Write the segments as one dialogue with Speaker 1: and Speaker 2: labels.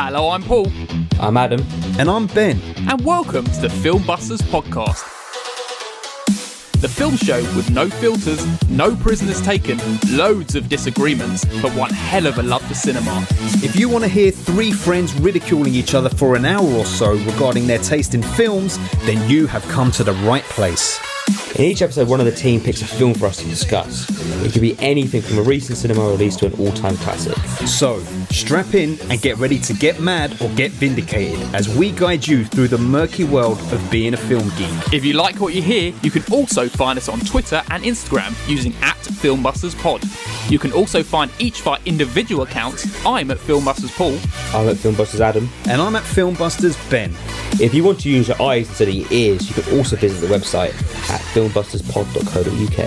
Speaker 1: Hello, I'm Paul.
Speaker 2: I'm Adam.
Speaker 3: And I'm Ben.
Speaker 1: And welcome to the Film Busters podcast. The film show with no filters, no prisoners taken, loads of disagreements, but one hell of a love for cinema.
Speaker 3: If you want to hear three friends ridiculing each other for an hour or so regarding their taste in films, then you have come to the right place.
Speaker 2: In each episode, one of the team picks a film for us to discuss. It could be anything from a recent cinema release to an all-time classic.
Speaker 3: So, strap in and get ready to get mad or get vindicated as we guide you through the murky world of being a film geek.
Speaker 1: If you like what you hear, you can also find us on Twitter and Instagram using @FilmbustersPod. You can also find each of our individual accounts. I'm at Filmbusters Paul.
Speaker 2: I'm at Filmbusters Adam.
Speaker 3: And I'm at Filmbusters Ben.
Speaker 2: If you want to use your eyes instead of your ears, you can also visit the website at filmbusters.pod.co.uk.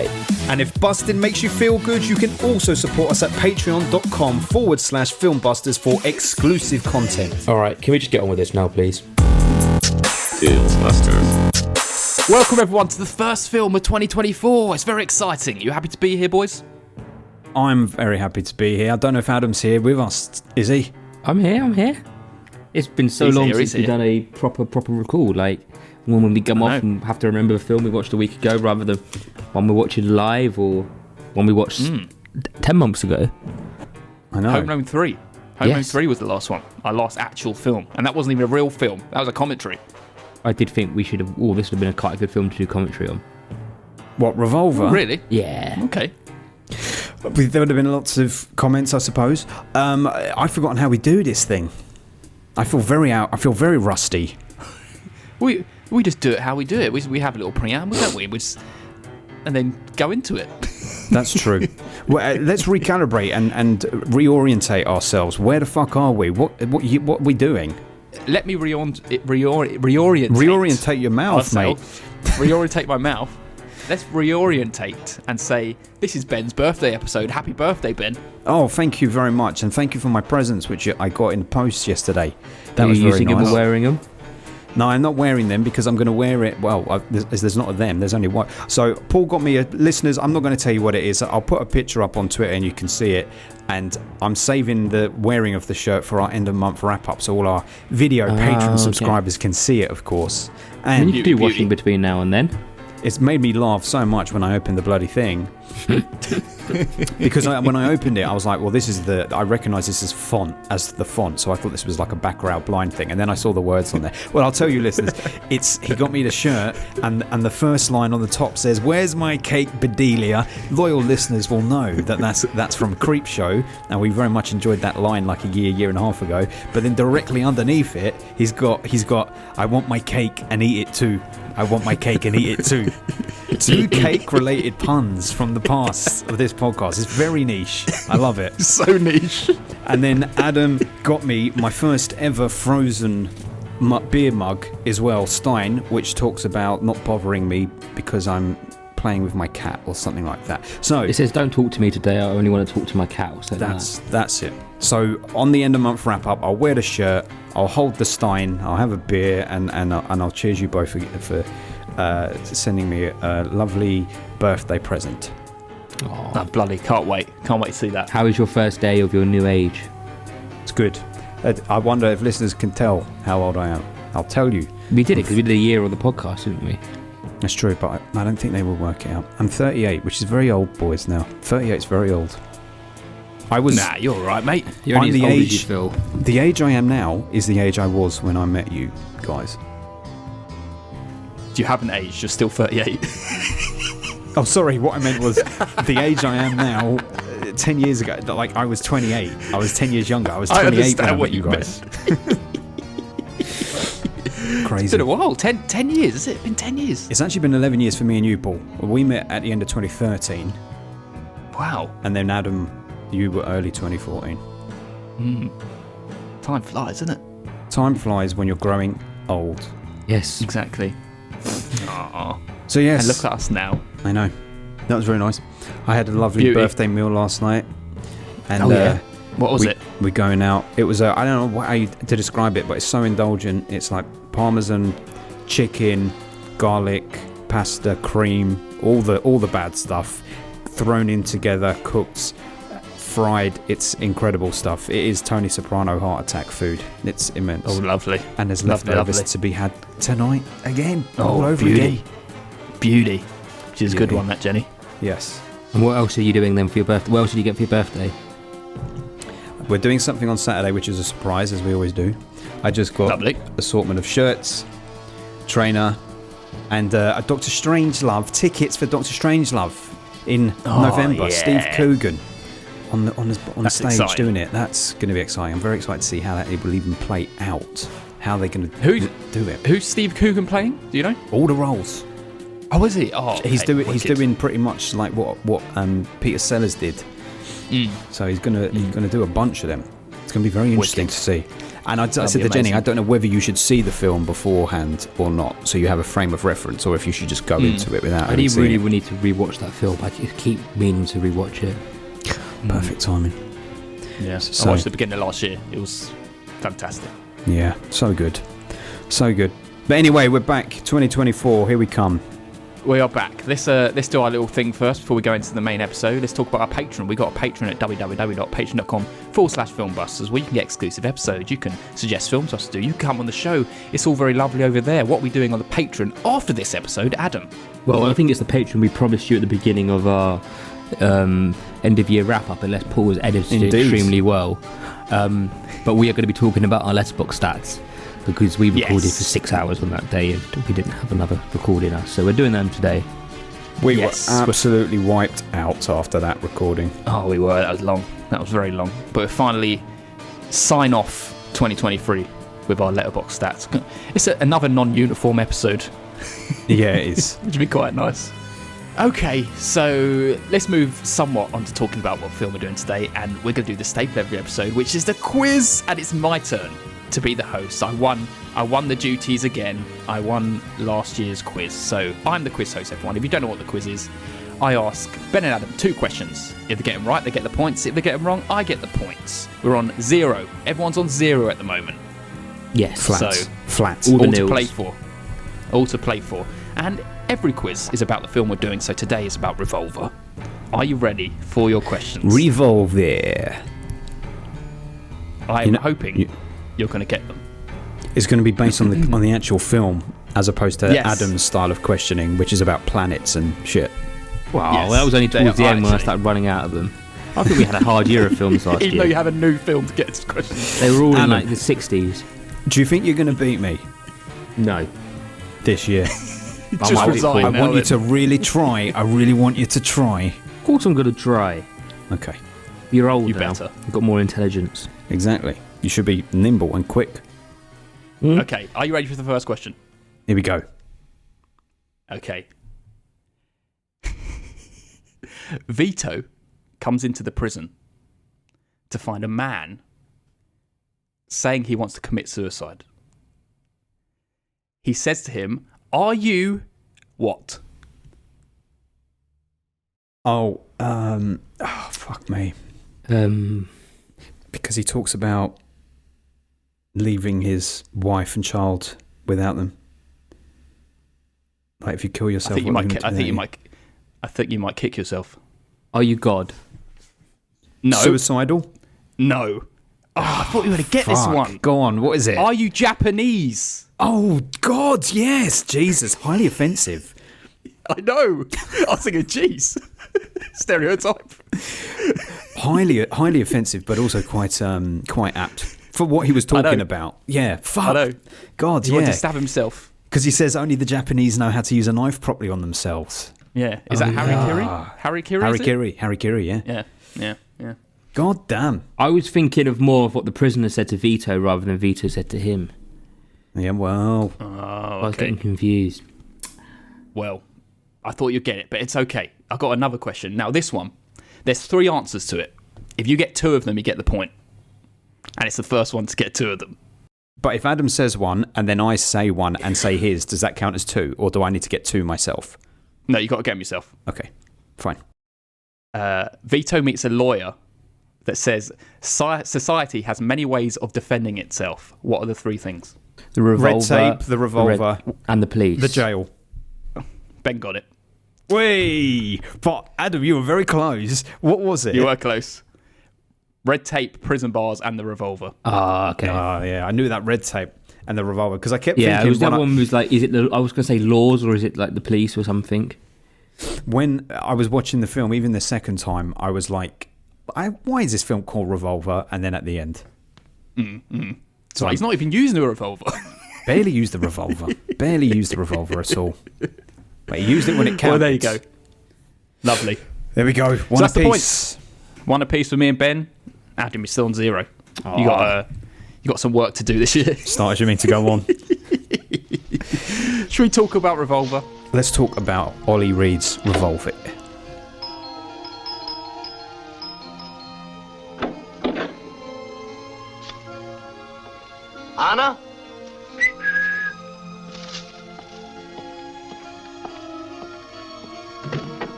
Speaker 3: And if busting makes you feel good, you can also support us at patreon.com/filmbusters for exclusive content.
Speaker 2: Alright, can we just get on with this now, please?
Speaker 4: Filmbusters.
Speaker 1: Welcome everyone to the first film of 2024. It's very exciting. You happy to be here, boys?
Speaker 3: I'm very happy to be here. I don't know if Adam's here with us. Is he?
Speaker 2: I'm here. It's been so long since we've done a proper record. Like, when we come off and have to remember the film we watched a week ago rather than one we're watching live or one we watched 10 months ago.
Speaker 3: I know.
Speaker 1: Home Alone 3. Home Alone 3 was the last one. Our last actual film. And that wasn't even a real film. That was a commentary.
Speaker 2: I did think we should have... Oh, this would have been quite a good film to do commentary on.
Speaker 3: What, Revolver?
Speaker 1: Really?
Speaker 2: Yeah.
Speaker 1: Okay.
Speaker 3: There would have been lots of comments, I suppose. I've forgotten how we do this thing. I feel very rusty.
Speaker 1: We just do it how we do it. We have a little preamble, don't we? And then go into it.
Speaker 3: That's true. Well, let's recalibrate and reorientate ourselves. Where the fuck are we? What are we doing?
Speaker 1: Let me reorientate.
Speaker 3: Reorientate your mouth, mate.
Speaker 1: Reorientate my mouth. Let's reorientate and say, this is Ben's birthday episode. Happy birthday, Ben.
Speaker 3: Oh, thank you very much. And thank you for my presents, which I got in the post yesterday. That
Speaker 2: was very nice. Are you using them or wearing them?
Speaker 3: No, I'm not wearing them because I'm going to wear it. Well, there's not a them. There's only one. So Paul got me listeners. I'm not going to tell you what it is. I'll put a picture up on Twitter and you can see it. And I'm saving the wearing of the shirt for our end of month wrap up, so all our video Patreon subscribers can see it, of course. And
Speaker 2: you can do washing between now and then.
Speaker 3: It's made me laugh so much when I opened the bloody thing. Because when I opened it, I was like, well, I recognise this as the font, so I thought this was like a background blind thing, and then I saw the words on there. Well, I'll tell you, listeners, he got me the shirt, and the first line on the top says, "Where's my cake, Bedelia?" Loyal listeners will know that's from Creepshow, and we very much enjoyed that line like a year and a half ago. But then directly underneath it, he's got, "I want my cake and eat it too. I want my cake and eat it too." Two cake-related puns from the past of this podcast. It's very niche. I love it.
Speaker 1: So niche.
Speaker 3: And then Adam got me my first ever frozen beer mug as well, Stein, which talks about not bothering me because I'm playing with my cat or something like that. So
Speaker 2: it says, "Don't talk to me today. I only want to talk to my cat." So
Speaker 3: that's it. So on the end of month wrap up, I'll wear the shirt, I'll hold the Stein, I'll have a beer, and I'll cheers you both for sending me a lovely birthday present.
Speaker 1: Oh, bloody can't wait to see that.
Speaker 2: How is your first day of your new age?
Speaker 3: It's good. I wonder if listeners can tell how old I am. I'll tell you.
Speaker 2: We did it because we did a year on the podcast, didn't we?
Speaker 3: That's true, but I don't think they will work it out. I'm 38, which is very old, boys, now. 38 is very old.
Speaker 1: Nah, you're all right, mate.
Speaker 2: You're only as old as you feel.
Speaker 3: The age I am now is the age I was when I met you guys.
Speaker 1: You haven't aged, you're still 38.
Speaker 3: Oh, sorry, what I meant was the age I am now, 10 years ago, like I was 28. I was 10 years younger. I was 28 when I met you guys. Crazy.
Speaker 1: It's been a while. 10 years, has it? Been 10 years?
Speaker 3: It's actually been 11 years for me and you, Paul. We met at the end of 2013.
Speaker 1: Wow.
Speaker 3: And then Adam, you were early 2014.
Speaker 1: Time flies, doesn't it?
Speaker 3: Time flies when you're growing old.
Speaker 2: Yes.
Speaker 1: Exactly. Aww.
Speaker 3: So yes.
Speaker 1: And look at us now.
Speaker 3: I know. That was very nice. I had a lovely birthday meal last night. And
Speaker 1: what was it?
Speaker 3: We're going out. It was I don't know how to describe it, but it's so indulgent. It's like parmesan, chicken, garlic, pasta, cream, all the bad stuff thrown in together, cooked fried. It's incredible stuff. It is Tony Soprano heart attack food. It's immense.
Speaker 1: Oh, lovely.
Speaker 3: And there's leftovers to be had tonight again. All over
Speaker 1: beauty.
Speaker 3: again.
Speaker 1: Beauty. Which is a good one, that, Jenny.
Speaker 3: Yes.
Speaker 2: And what else are you doing then for your birthday? What else did you get for your birthday?
Speaker 3: We're doing something on Saturday, which is a surprise, as we always do. I just got assortment of shirts, trainer, and a Doctor Strangelove tickets for Doctor Strangelove in November.
Speaker 1: Yeah.
Speaker 3: Steve Coogan on the stage
Speaker 1: exciting.
Speaker 3: doing it. That's going to be exciting. I'm very excited to see how that will even play out. How they're going to do it.
Speaker 1: Who's Steve Coogan playing? Do you know?
Speaker 3: All the roles.
Speaker 1: Oh, is he? Oh,
Speaker 3: He's doing pretty much like what Peter Sellers did. So he's gonna do a bunch of them. It's gonna be very interesting to see. And I said to Jenny, I don't know whether you should see the film beforehand or not, so you have a frame of reference, or if you should just go into it without.
Speaker 2: I really need to rewatch that film. I keep meaning to rewatch it.
Speaker 3: Perfect timing.
Speaker 1: Yeah,
Speaker 3: So-
Speaker 1: I watched the beginning of last year. It was fantastic.
Speaker 3: Yeah, so good. But anyway, we're back. 2024. Here we come.
Speaker 1: We are back. Let's do our little thing first before we go into the main episode. Let's talk about our Patreon. We got a Patreon at www.patreon.com/filmbusters, where you can get exclusive episodes. You can suggest films for us to do. You can come on the show. It's all very lovely over there. What are we doing on the Patreon after this episode, Adam?
Speaker 2: Well, I think it's the Patreon we promised you at the beginning of our end of year wrap up, unless Paul has edited it extremely well. But we are going to be talking about our Letterboxd stats, because we recorded for 6 hours on that day and we didn't have another recording us, so we're doing them today.
Speaker 3: We were absolutely wiped out after that recording.
Speaker 1: Oh, we were. That was long. That was very long. But we finally sign off 2023 with our Letterboxd stats. It's another non-uniform episode.
Speaker 3: Yeah, it is.
Speaker 1: Which would be quite nice. Okay, so let's move somewhat on to talking about what film we're doing today, and we're going to do the staple every episode, which is the quiz, and it's my turn to be the host. I won the duties again. I won last year's quiz, so I'm the quiz host, everyone. If you don't know what the quiz is, I ask Ben and Adam 2 questions. If they get them right, they get the points. If they get them wrong, I get the points. We're on 0. Everyone's on 0 at the moment.
Speaker 2: Yes.
Speaker 3: Flat.
Speaker 1: So,
Speaker 3: Flat.
Speaker 2: All
Speaker 1: to play for. All to play for. And every quiz is about the film we're doing, so today is about Revolver. Are you ready for your questions?
Speaker 3: Revolver.
Speaker 1: I'm hoping you're going to get them.
Speaker 3: It's going to be based on the actual film, as opposed to Adam's style of questioning, which is about planets and shit.
Speaker 2: Wow, well, that was only towards the end when I started running out of them. I think we had a hard year of films last year.
Speaker 1: Even though you have a new film to get to questions.
Speaker 2: They were all in like the 60s.
Speaker 3: Do you think you're going to beat me
Speaker 2: No.
Speaker 3: this year?
Speaker 1: Just resign
Speaker 3: I
Speaker 1: now,
Speaker 3: want you
Speaker 1: then.
Speaker 3: to really try. I really want you to try.
Speaker 2: Of course I'm going to try.
Speaker 3: Okay.
Speaker 2: You're old
Speaker 1: You
Speaker 2: now.
Speaker 1: better.
Speaker 2: You've got more intelligence.
Speaker 3: Exactly. You should be nimble and quick.
Speaker 1: Okay, are you ready for the first question?
Speaker 3: Here we go.
Speaker 1: Okay. Vito comes into the prison to find a man saying he wants to commit suicide. He says to him, "Are you what?"
Speaker 3: Fuck me.
Speaker 2: Um,
Speaker 3: Because he talks about leaving his wife and child without them. Like if you kill yourself,
Speaker 1: I think you might kick yourself.
Speaker 2: are you God?
Speaker 1: No.
Speaker 3: Suicidal?
Speaker 1: No. Oh, I thought you were going to get this
Speaker 3: Fuck.
Speaker 1: one.
Speaker 3: Go on, what is it?
Speaker 1: Are you Japanese?
Speaker 3: Oh, God, yes. Jesus, highly offensive.
Speaker 1: I know. I was thinking, geez. Stereotype.
Speaker 3: Highly offensive, but also quite apt for what he was talking about. Yeah, fuck.
Speaker 1: I know.
Speaker 3: God,
Speaker 1: He wanted to stab himself.
Speaker 3: Because he says only the Japanese know how to use a knife properly on themselves.
Speaker 1: Yeah. Is that Harry Kiri? Harry Kiri?
Speaker 3: Harry Kiri, yeah.
Speaker 1: Yeah.
Speaker 3: God damn.
Speaker 2: I was thinking of more of what the prisoner said to Vito rather than Vito said to him.
Speaker 3: Yeah, well.
Speaker 1: Oh,
Speaker 2: I was
Speaker 1: okay.
Speaker 2: getting confused.
Speaker 1: Well, I thought you'd get it, but it's okay. I've got another question. Now, this one, there's 3 answers to it. If you get 2 of them, you get the point. And it's the first one to get 2 of them.
Speaker 3: But if Adam says one and then I say one and say his, does that count as 2? Or do I need to get 2 myself?
Speaker 1: No, you got to get them yourself.
Speaker 3: Okay, fine.
Speaker 1: Vito meets a lawyer that says society has many ways of defending itself. What are the 3 things?
Speaker 2: The revolver,
Speaker 3: Red tape, the revolver,
Speaker 2: and the police.
Speaker 3: the jail.
Speaker 1: Ben got it.
Speaker 3: Whee! But Adam, you were very close. What was it?
Speaker 1: You were close. Red tape, prison bars, and the revolver.
Speaker 2: Ah, okay.
Speaker 3: Yeah, I knew that red tape and the revolver because I kept
Speaker 2: Yeah,
Speaker 3: thinking.
Speaker 2: it was that one was like, is it I was going to say laws or is it like the police or something?
Speaker 3: When I was watching the film, even the second time, I was like, why is this film called Revolver? And then at the end.
Speaker 1: So he's not even using a revolver.
Speaker 3: Barely used the revolver. Barely used the revolver at all. But he used it when it counted.
Speaker 1: Well, there you go. Lovely.
Speaker 3: There we go. One
Speaker 1: that's
Speaker 3: apiece.
Speaker 1: the points. One apiece for me and Ben. Adam is still on 0. You got some work to do this year.
Speaker 3: Started you mean to go on.
Speaker 1: Should we talk about Revolver?
Speaker 3: Let's talk about Ollie Reed's Revolver.
Speaker 4: Anna?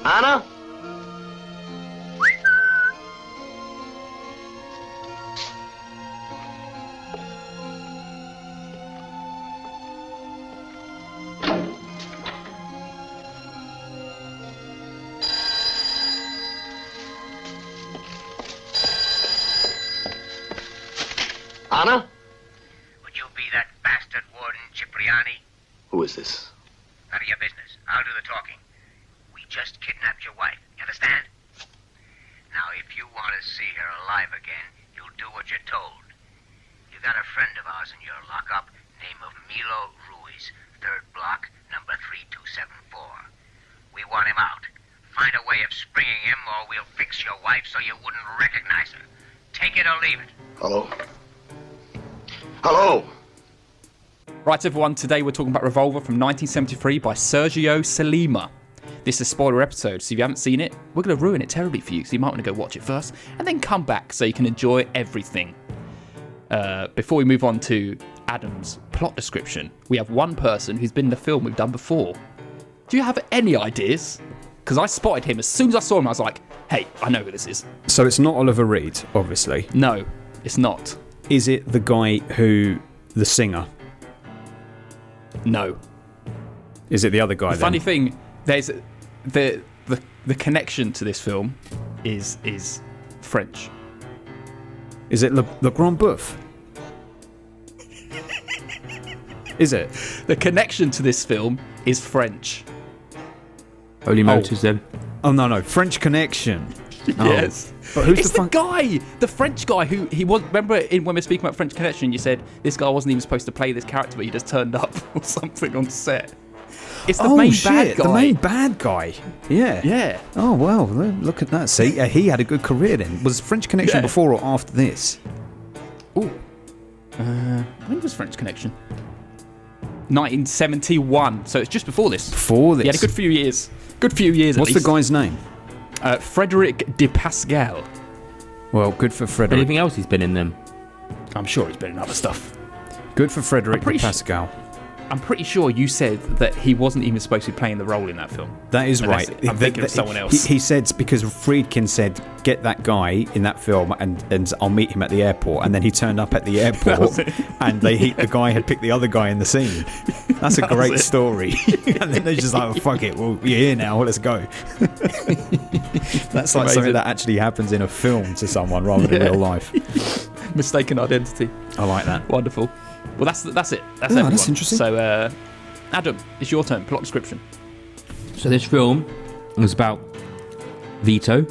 Speaker 4: Anna? Anna?
Speaker 5: Would you be that bastard Warden Cipriani?
Speaker 4: Who is this?
Speaker 5: None of your business. I'll do the talking. We just kidnapped your wife. You understand? Now, if you want to see her alive again, you'll do what you're told. You got a friend of ours in your lockup, name of Milo Ruiz, 3rd block, number 3274. We want him out. Find a way of springing him, or we'll fix your wife so you wouldn't recognize her. Take it or leave it.
Speaker 4: Hello? Hello?
Speaker 1: Right, everyone, today we're talking about Revolver from 1973 by Sergio Salima. This is a spoiler episode, so if you haven't seen it, we're going to ruin it terribly for you, so you might want to go watch it first, and then come back so you can enjoy everything. Before we move on to Adam's plot description, we have one person who's been in the film we've done before. Do you have any ideas? Because I spotted him. As soon as I saw him, I was like, hey, I know who this is.
Speaker 3: So it's not Oliver Reed, obviously.
Speaker 1: No, it's not.
Speaker 3: Is it the guy who... the singer?
Speaker 1: No.
Speaker 3: Is it the other guy
Speaker 1: The funny thing, there's the connection to this film is French.
Speaker 3: Is it Le Grand Boeuf? Is it?
Speaker 1: The connection to this film is French.
Speaker 2: Holy Motors then.
Speaker 3: Oh, no. French Connection.
Speaker 1: Yes.
Speaker 3: But who's
Speaker 1: It's the guy, the French guy who he was. Remember when we were speaking about French Connection, you said this guy wasn't even supposed to play this character, but he just turned up or something on set. It's the main bad guy.
Speaker 3: The main bad guy. Yeah.
Speaker 1: Yeah.
Speaker 3: Oh, well, look at that. See, he had a good career then. Was French Connection before or after this?
Speaker 1: Ooh. When was French Connection? 1971. So it's just before this.
Speaker 3: Before this.
Speaker 1: He had a good few years. Good few years.
Speaker 3: What's
Speaker 1: at least.
Speaker 3: the guy's name?
Speaker 1: Frederic de Pascal.
Speaker 3: Well, good for Frederic.
Speaker 2: Anything else he's been in them?
Speaker 1: I'm sure he's been in other stuff.
Speaker 3: Good for Frederic de
Speaker 1: pretty
Speaker 3: Pascal.
Speaker 1: I'm pretty sure you said that he wasn't even supposed to be playing the role in that film.
Speaker 3: That is
Speaker 1: Unless
Speaker 3: right.
Speaker 1: I'm thinking of someone else.
Speaker 3: He said, because Friedkin said, get that guy in that film and I'll meet him at the airport. And then he turned up at the airport and the guy had picked the other guy in the scene. That's a great story. And then they're just like, oh, fuck it. Well, you're here now. Let's go. That's like something that actually happens in a film to someone rather than real life.
Speaker 1: Mistaken identity.
Speaker 3: I like that.
Speaker 1: Wonderful. Well, that's it. That's everyone.
Speaker 3: That's interesting.
Speaker 1: So, Adam, it's your turn. Plot description.
Speaker 2: So this film was about Vito,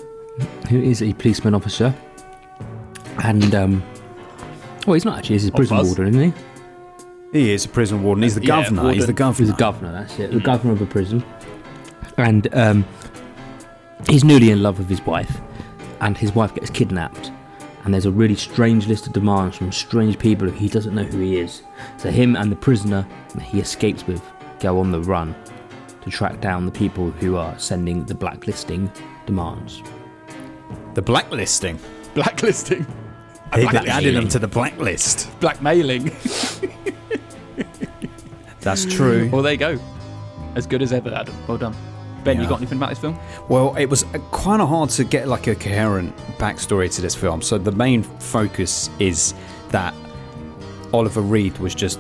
Speaker 2: who is a policeman officer, and well, he's not actually. He's a prison warden, isn't he?
Speaker 3: He is a prison warden. He's the governor.
Speaker 1: Warden.
Speaker 3: He's the governor.
Speaker 2: He's the governor. That's it. The governor of a prison, and he's newly in love with his wife, and his wife gets kidnapped. And there's a really strange list of demands from strange people who he doesn't know who he is. So him and the prisoner he escapes with go on the run to track down the people who are sending the blacklisting demands.
Speaker 3: The blacklisting.
Speaker 1: Blacklisting.
Speaker 3: They're adding them to the blacklist.
Speaker 1: Blackmailing.
Speaker 3: That's true.
Speaker 1: Well, there you go. As good as ever, Adam. Well done. Ben, you got anything about this film?
Speaker 3: Well, it was kind of hard to get like a coherent backstory to this film. So the main focus is that Oliver Reed was just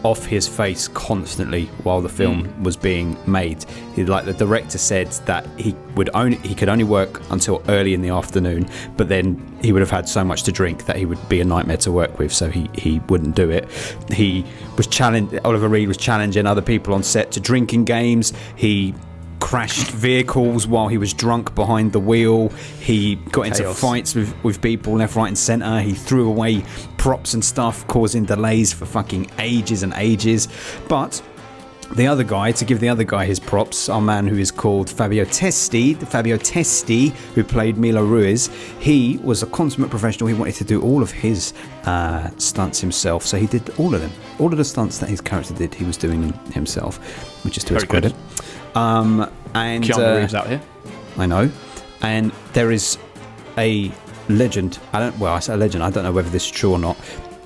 Speaker 3: off his face constantly while the film was being made. Like the director said that he could only work until early in the afternoon, but then he would have had so much to drink that he would be a nightmare to work with, so he wouldn't do it. Oliver Reed was challenging other people on set to drinking games. He crashed vehicles while he was drunk behind the wheel. He got into fights with people left, right and centre. He threw away props and stuff, causing delays for fucking ages and ages. But the other guy, to give the other guy his props, our man who is called Fabio Testi, who played Milo Ruiz, he was a consummate professional. He wanted to do all of his stunts himself, so he did all of them. All of the stunts that his character did, he was doing them himself, which is to his credit. And
Speaker 1: Keanu Reeves out here.
Speaker 3: I know. And there is a legend. I say a legend. I don't know whether this is true or not.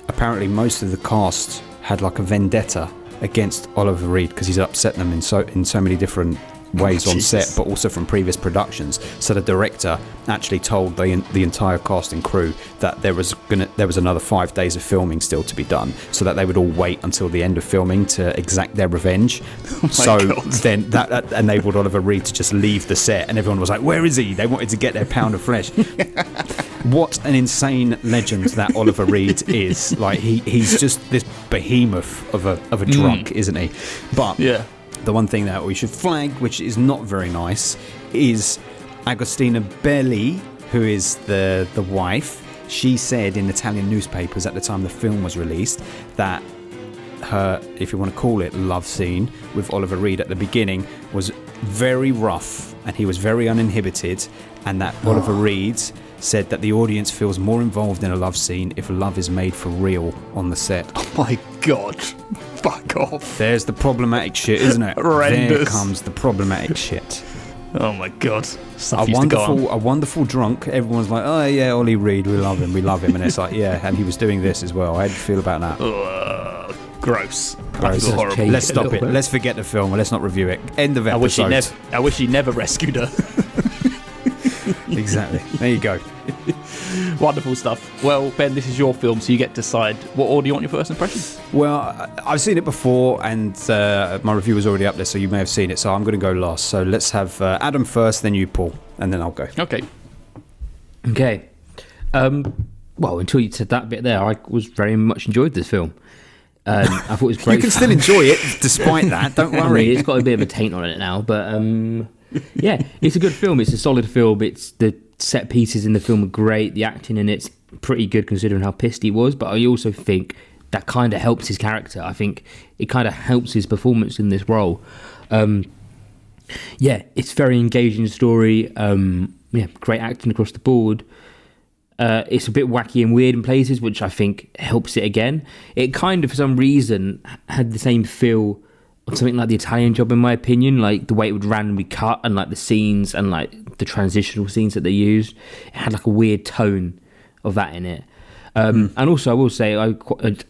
Speaker 3: Apparently, most of the cast had like a vendetta against Oliver Reed because he's upset them in so many different ways on set, but also from previous productions. So the director actually told the entire cast and crew that there was another 5 days of filming still to be done, so that they would all wait until the end of filming to exact their revenge. Then that enabled Oliver Reed to just leave the set, and everyone was like, "Where is he?" They wanted to get their pound of flesh. What an insane legend that Oliver Reed is! Like he's just this behemoth of a drunk, isn't he? But yeah. The one thing that we should flag, which is not very nice, is Agostina Belli, who is the wife. She said in Italian newspapers at the time the film was released that her, if you want to call it, love scene with Oliver Reed at the beginning was very rough and he was very uninhibited, and that Oliver Reed said that the audience feels more involved in a love scene if love is made for real on the set.
Speaker 1: Oh my God. Fuck off.
Speaker 3: There's the problematic shit, isn't it?
Speaker 1: Horrendous.
Speaker 3: There comes the problematic shit.
Speaker 1: Oh my God.
Speaker 3: A wonderful drunk. Everyone's like, oh yeah, Ollie Reed, we love him. And it's like, yeah, and he was doing this as well. How do you feel about that?
Speaker 1: Gross.
Speaker 3: Horrible. Let's stop it. Let's forget the film. Let's not review it. End of episode.
Speaker 1: I wish he never rescued her.
Speaker 3: Exactly. There you go.
Speaker 1: Wonderful stuff. Well, Ben, this is your film, so you get to decide what order you want your first impression.
Speaker 3: Well, I've seen it before, and my review was already up there, so you may have seen it, so I'm going to go last. So let's have Adam first, then you, Paul, and then I'll go.
Speaker 1: Okay.
Speaker 2: Well, until you said that bit there, I was very much enjoyed this film. I thought it was great.
Speaker 3: You can still enjoy it, despite that. Don't worry.
Speaker 2: I mean, it's got a bit of a taint on it now, but yeah, it's a good film. It's a solid film. It's the set pieces in the film are great. The acting in it's pretty good considering how pissed he was. But I also think that kind of helps his character. I think it kind of helps his performance in this role. Yeah, it's very engaging story. Yeah, great acting across the board. It's a bit wacky and weird in places, which I think helps it again. It kind of, for some reason, had the same feel of something like The Italian Job, in my opinion. Like the way it would randomly cut and like the scenes and like the transitional scenes that they used. It had like a weird tone of that in it. And also, I will say, I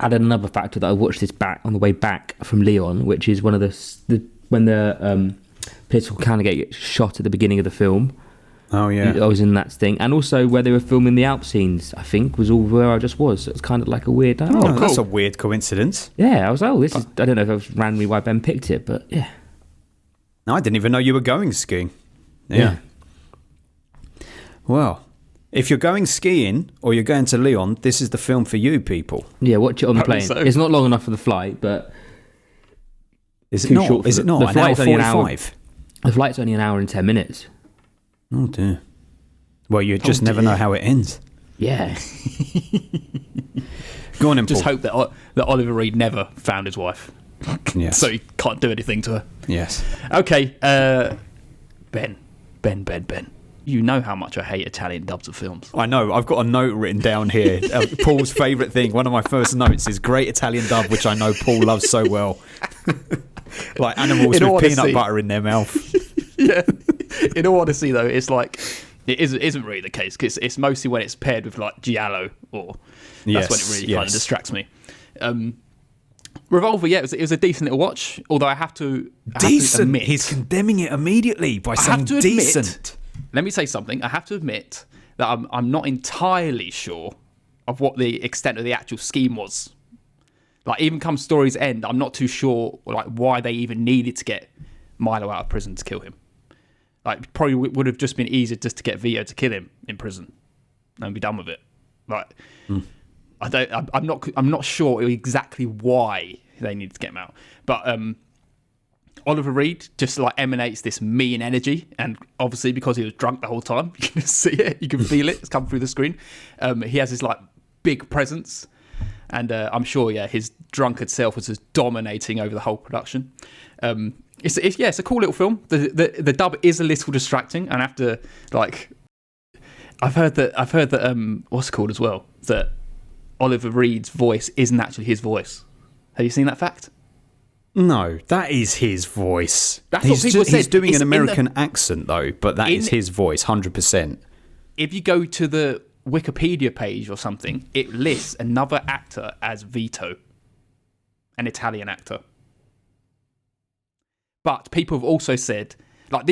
Speaker 2: added another factor that I watched this back on the way back from Leon, which is one of when the political candidate gets shot at the beginning of the film.
Speaker 3: Oh yeah,
Speaker 2: I was in that thing, and also where they were filming the Alp scenes. I think was all where I just was. So it's kind of like a weird.
Speaker 3: Cool. That's a weird coincidence.
Speaker 2: Yeah, I was like, this is. I don't know if it was randomly why Ben picked it, but yeah.
Speaker 3: No, I didn't even know you were going skiing. Yeah. Well, if you're going skiing or you're going to Leon, this is the film for you, people.
Speaker 2: Yeah, watch it on the plane. So. It's not long enough for the flight, but
Speaker 3: is it not? Is it not?
Speaker 2: The flight's
Speaker 3: only 45.
Speaker 2: The flight's only an hour and 10 minutes.
Speaker 3: Oh dear. Well, you just never know how it ends.
Speaker 2: Yeah.
Speaker 3: Go on, then,
Speaker 1: just
Speaker 3: Paul.
Speaker 1: hope that Oliver Reed never found his wife.
Speaker 3: Yes.
Speaker 1: So he can't do anything to her.
Speaker 3: Yes.
Speaker 1: Okay. Ben. You know how much I hate Italian dubs of films.
Speaker 3: I know. I've got a note written down here. Paul's favourite thing. One of my first notes is great Italian dub, which I know Paul loves so well. Like animals with peanut butter in their mouth.
Speaker 1: Yeah. In all honesty, though, it's like it isn't really the case because it's mostly when it's paired with like giallo, or that's when it really kind of distracts me. Revolver, yeah, it was a decent little watch. Although I have to admit,
Speaker 3: he's condemning it immediately by saying decent.
Speaker 1: Let me say something. I have to admit that I'm not entirely sure of what the extent of the actual scheme was. Like, even come story's end, I'm not too sure like why they even needed to get Milo out of prison to kill him. Like, probably would have just been easier just to get Vito to kill him in prison and be done with it. Like, I'm not sure exactly why they needed to get him out, but Oliver Reed just like emanates this mean energy, and obviously because he was drunk the whole time, you can see it, you can feel it. It's come through the screen. He has this like big presence, and I'm sure his drunkard self was just dominating over the whole production. It's a cool little film. The dub is a little distracting, and after like I've heard that what's it called as well, that Oliver Reed's voice isn't actually his voice. Have you seen that fact?
Speaker 3: No, that is his voice.
Speaker 1: That's what people said.
Speaker 3: He's doing an American accent though, but that is his voice, 100%.
Speaker 1: If you go to the Wikipedia page or something, it lists another actor as Vito, an Italian actor. But people have also said, like,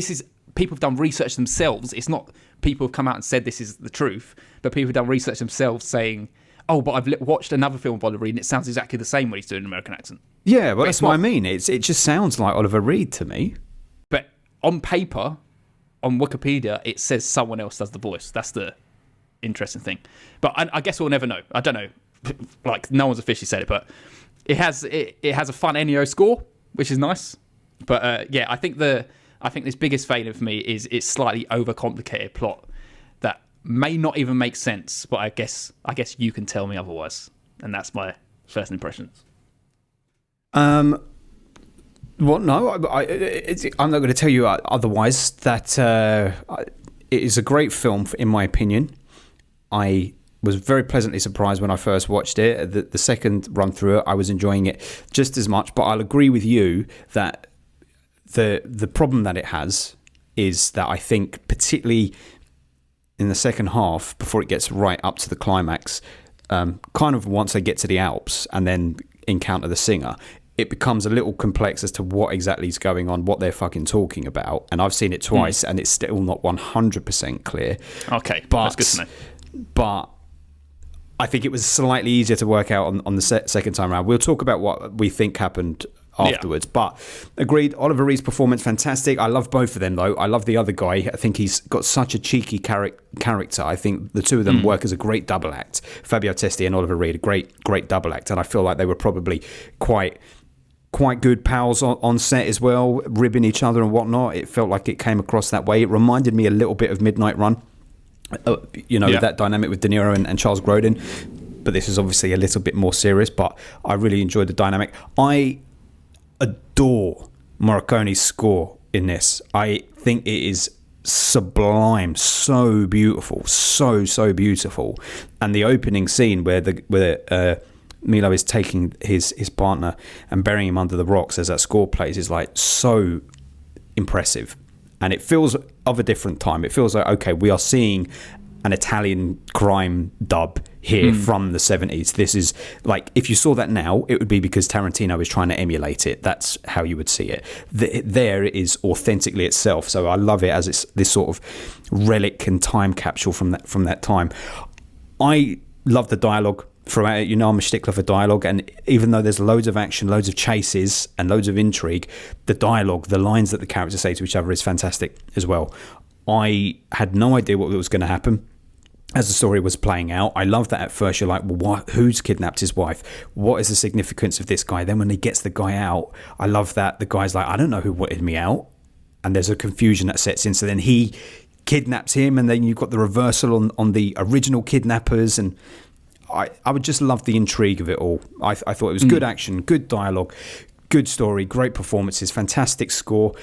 Speaker 1: people have done research themselves. It's not people have come out and said this is the truth, but people have done research themselves saying, oh, but I've watched another film of Oliver Reed and it sounds exactly the same when he's doing an American accent.
Speaker 3: Yeah, well, that's what I mean. It just sounds like Oliver Reed to me.
Speaker 1: But on paper, on Wikipedia, it says someone else does the voice. That's the interesting thing. But I guess we'll never know. I don't know. Like, no one's officially said it, but it has a fun Ennio score, which is nice. But I think this biggest failure for me is it's slightly overcomplicated plot that may not even make sense. But I guess you can tell me otherwise, and that's my first impressions.
Speaker 3: Well, no, I'm not going to tell you otherwise. That it is a great film, in my opinion. I was very pleasantly surprised when I first watched it. The second run through it, I was enjoying it just as much. But I'll agree with you that the problem that it has is that I think, particularly in the second half, before it gets right up to the climax, kind of once they get to the Alps and then encounter the singer, it becomes a little complex as to what exactly is going on, what they're fucking talking about. And I've seen it twice, and it's still not 100% clear.
Speaker 1: Okay, that's good to know.
Speaker 3: But I think it was slightly easier to work out on the second time around. We'll talk about what we think happened afterwards. Yeah. But agreed, Oliver Reed's performance, fantastic. I love both of them, though. I love the other guy. I think he's got such a cheeky character. I think the two of them work as a great double act. Fabio Testi and Oliver Reed, a great double act. And I feel like they were probably quite good pals on set as well, ribbing each other and whatnot. It felt like it came across that way. It reminded me a little bit of Midnight Run, that dynamic with De Niro and Charles Grodin. But this is obviously a little bit more serious, but I really enjoyed the dynamic. I adore Morricone's score in this. I think it is sublime, so beautiful, so beautiful. And the opening scene where Milo is taking his partner and burying him under the rocks as that score plays is like so impressive. And it feels of a different time. It feels like, okay, we are seeing an Italian crime dub here from the 70s. This is like, if you saw that now, it would be because Tarantino is trying to emulate it. That's how you would see it. There it is authentically itself. So I love it as it's this sort of relic and time capsule from that time. I love the dialogue throughout it. I'm a stickler for dialogue, and even though there's loads of action, loads of chases and loads of intrigue, the dialogue, the lines that the characters say to each other is fantastic as well. I had no idea what was going to happen as the story was playing out. I love that at first you're like, well, who's kidnapped his wife? What is the significance of this guy? Then when he gets the guy out, I love that the guy's like, I don't know who wanted me out, and there's a confusion that sets in. So then he kidnaps him, and then you've got the reversal on the original kidnappers, and I would just love the intrigue of it all. I thought it was good action, good dialogue, good story, great performances, fantastic score.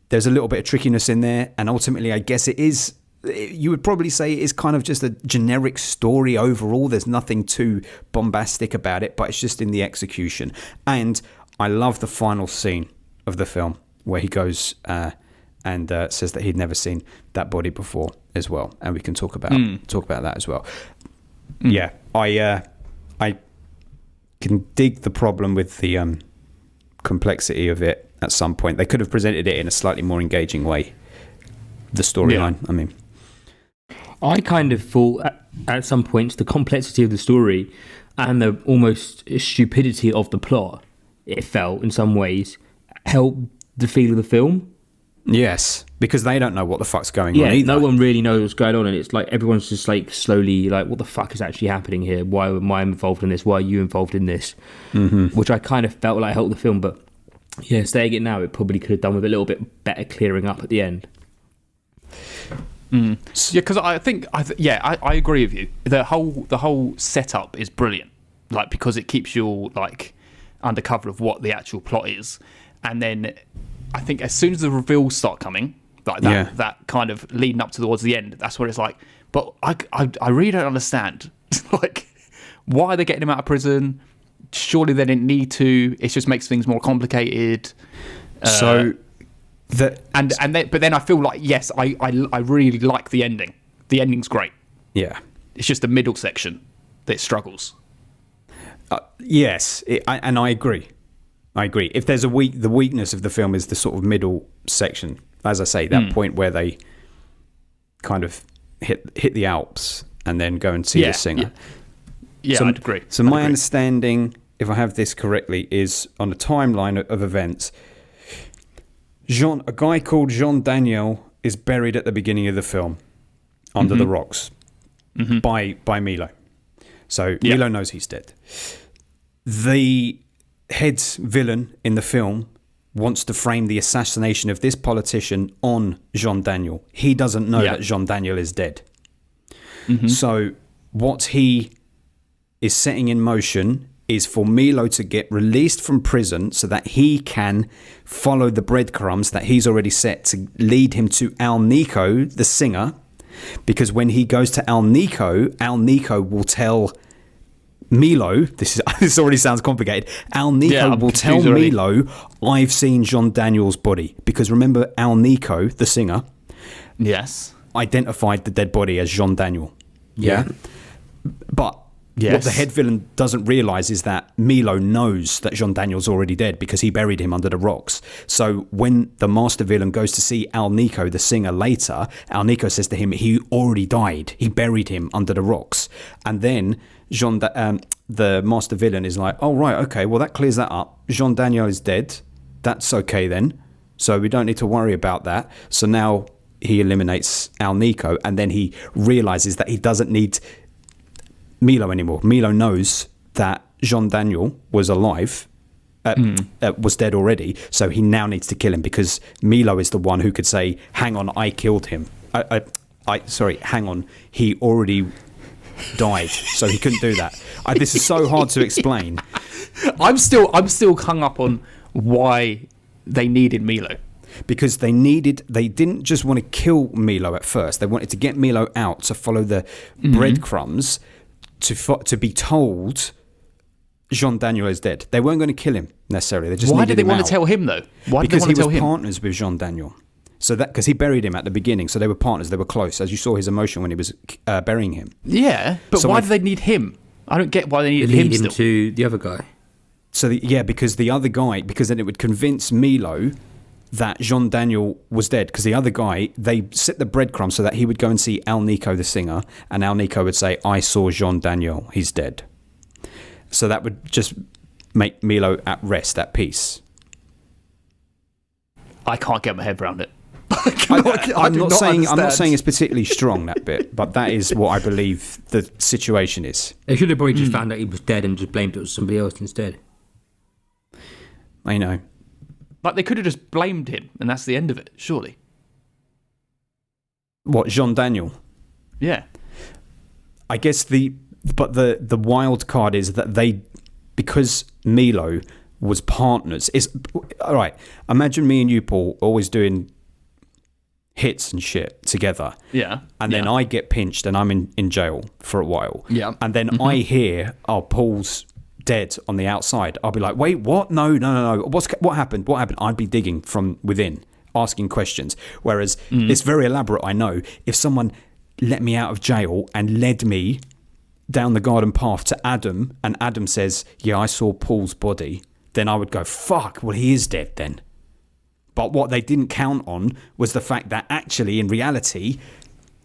Speaker 3: There's a little bit of trickiness in there, and ultimately I guess it is, you would probably say it is kind of just a generic story overall. There's nothing too bombastic about it, but it's just in the execution. And I love the final scene of the film where he goes and says that he'd never seen that body before as well, and we can talk about that as well. Yeah, I can dig the problem with the complexity of it. At some point, they could have presented it in a slightly more engaging way. The storyline, I mean,
Speaker 2: I kind of thought at some points the complexity of the story and the almost stupidity of the plot, it felt in some ways, helped the feel of the film.
Speaker 3: Yes, because they don't know what the fuck's going on either.
Speaker 2: No one really knows what's going on, and it's like everyone's just like slowly like, what the fuck is actually happening here? Why am I involved in this? Why are you involved in this? Which I kind of felt like helped the film, but yeah, saying it now, it probably could have done with a little bit better clearing up at the end.
Speaker 1: Yeah, because I agree with you. The whole setup is brilliant, like, because it keeps you all like under cover of what the actual plot is, and then I think as soon as the reveals start coming, like that kind of leading up towards the end, that's where it's like, but I really don't understand, like, why are they getting him out of prison? Surely they didn't need to. It just makes things more complicated. But then I feel like, yes, I really like the ending. The ending's great.
Speaker 3: Yeah,
Speaker 1: it's just the middle section that struggles.
Speaker 3: Yes, and I agree. If there's the weakness of the film is the sort of middle section. As I say, that point where they kind of hit the Alps and then go and see the singer.
Speaker 1: Yeah, I'd agree.
Speaker 3: So my understanding, if I have this correctly, is on the timeline of events, a guy called Jean Daniel is buried at the beginning of the film under the rocks by Milo. So Milo knows he's dead. The head villain in the film wants to frame the assassination of this politician on Jean Daniel. He doesn't know that Jean Daniel is dead. So what he is setting in motion is for Milo to get released from prison so that he can follow the breadcrumbs that he's already set to lead him to Al Nico, the singer. Because when he goes to Al Nico will tell Milo, this already sounds complicated. Al Nico will tell Milo, I've seen Jean Daniel's body. Because remember, Al Nico, the singer, identified the dead body as Jean Daniel. Yeah. But what the head villain doesn't realise is that Milo knows that Jean Daniel's already dead because he buried him under the rocks. So when the master villain goes to see Al Nico, the singer, later, Al Nico says to him, he already died. He buried him under the rocks. And then the master villain is like, oh, right, okay, well, that clears that up. Jean Daniel is dead. That's okay then. So we don't need to worry about that. So now he eliminates Al Nico, and then he realises that he doesn't need Milo anymore. Milo knows that Jean Daniel was alive, was dead already, so he now needs to kill him because Milo is the one who could say, hang on, I killed him. Hang on, he already died, so he couldn't do that. This is so hard to explain.
Speaker 1: I'm still hung up on why they needed Milo.
Speaker 3: Because they didn't just want to kill Milo at first. They wanted to get Milo out to follow the breadcrumbs to be told Jean Daniel is dead. They weren't going to kill him necessarily. They just
Speaker 1: Why did they want
Speaker 3: to
Speaker 1: tell him though? Why did
Speaker 3: because
Speaker 1: they want to tell him?
Speaker 3: He was partners with Jean Daniel. So that because he buried him at the beginning, so they were partners. They were close, as you saw his emotion when he was burying him.
Speaker 1: Yeah, but so why do they need him? I don't get why they needed him still.
Speaker 2: To the other guy.
Speaker 3: So because the other guy, because then it would convince Milo that Jean Daniel was dead, because the other guy, they set the breadcrumbs so that he would go and see Al Nico, the singer, and Al Nico would say, I saw Jean Daniel, he's dead. So that would just make Milo at rest, at peace.
Speaker 1: I can't get my head around it.
Speaker 3: I'm not saying it's particularly strong, that bit, but that is what I believe the situation is.
Speaker 2: They should have probably just found out he was dead and just blamed it on somebody else instead.
Speaker 3: I know.
Speaker 1: Like, they could have just blamed him, and that's the end of it, surely.
Speaker 3: What, Jean Daniel?
Speaker 1: Yeah.
Speaker 3: I guess the wild card is that because Milo was partners. All right, imagine me and you, Paul, always doing hits and shit together.
Speaker 1: Yeah.
Speaker 3: And then I get pinched and I'm in jail for a while.
Speaker 1: Yeah.
Speaker 3: And then I hear, Paul's dead on the outside. I'll be like, wait, what? No. What happened? I'd be digging from within, asking questions. Whereas it's very elaborate, I know. If someone let me out of jail and led me down the garden path to Adam, and Adam says, yeah, I saw Paul's body, then I would go, fuck, well, he is dead then. But what they didn't count on was the fact that actually, in reality,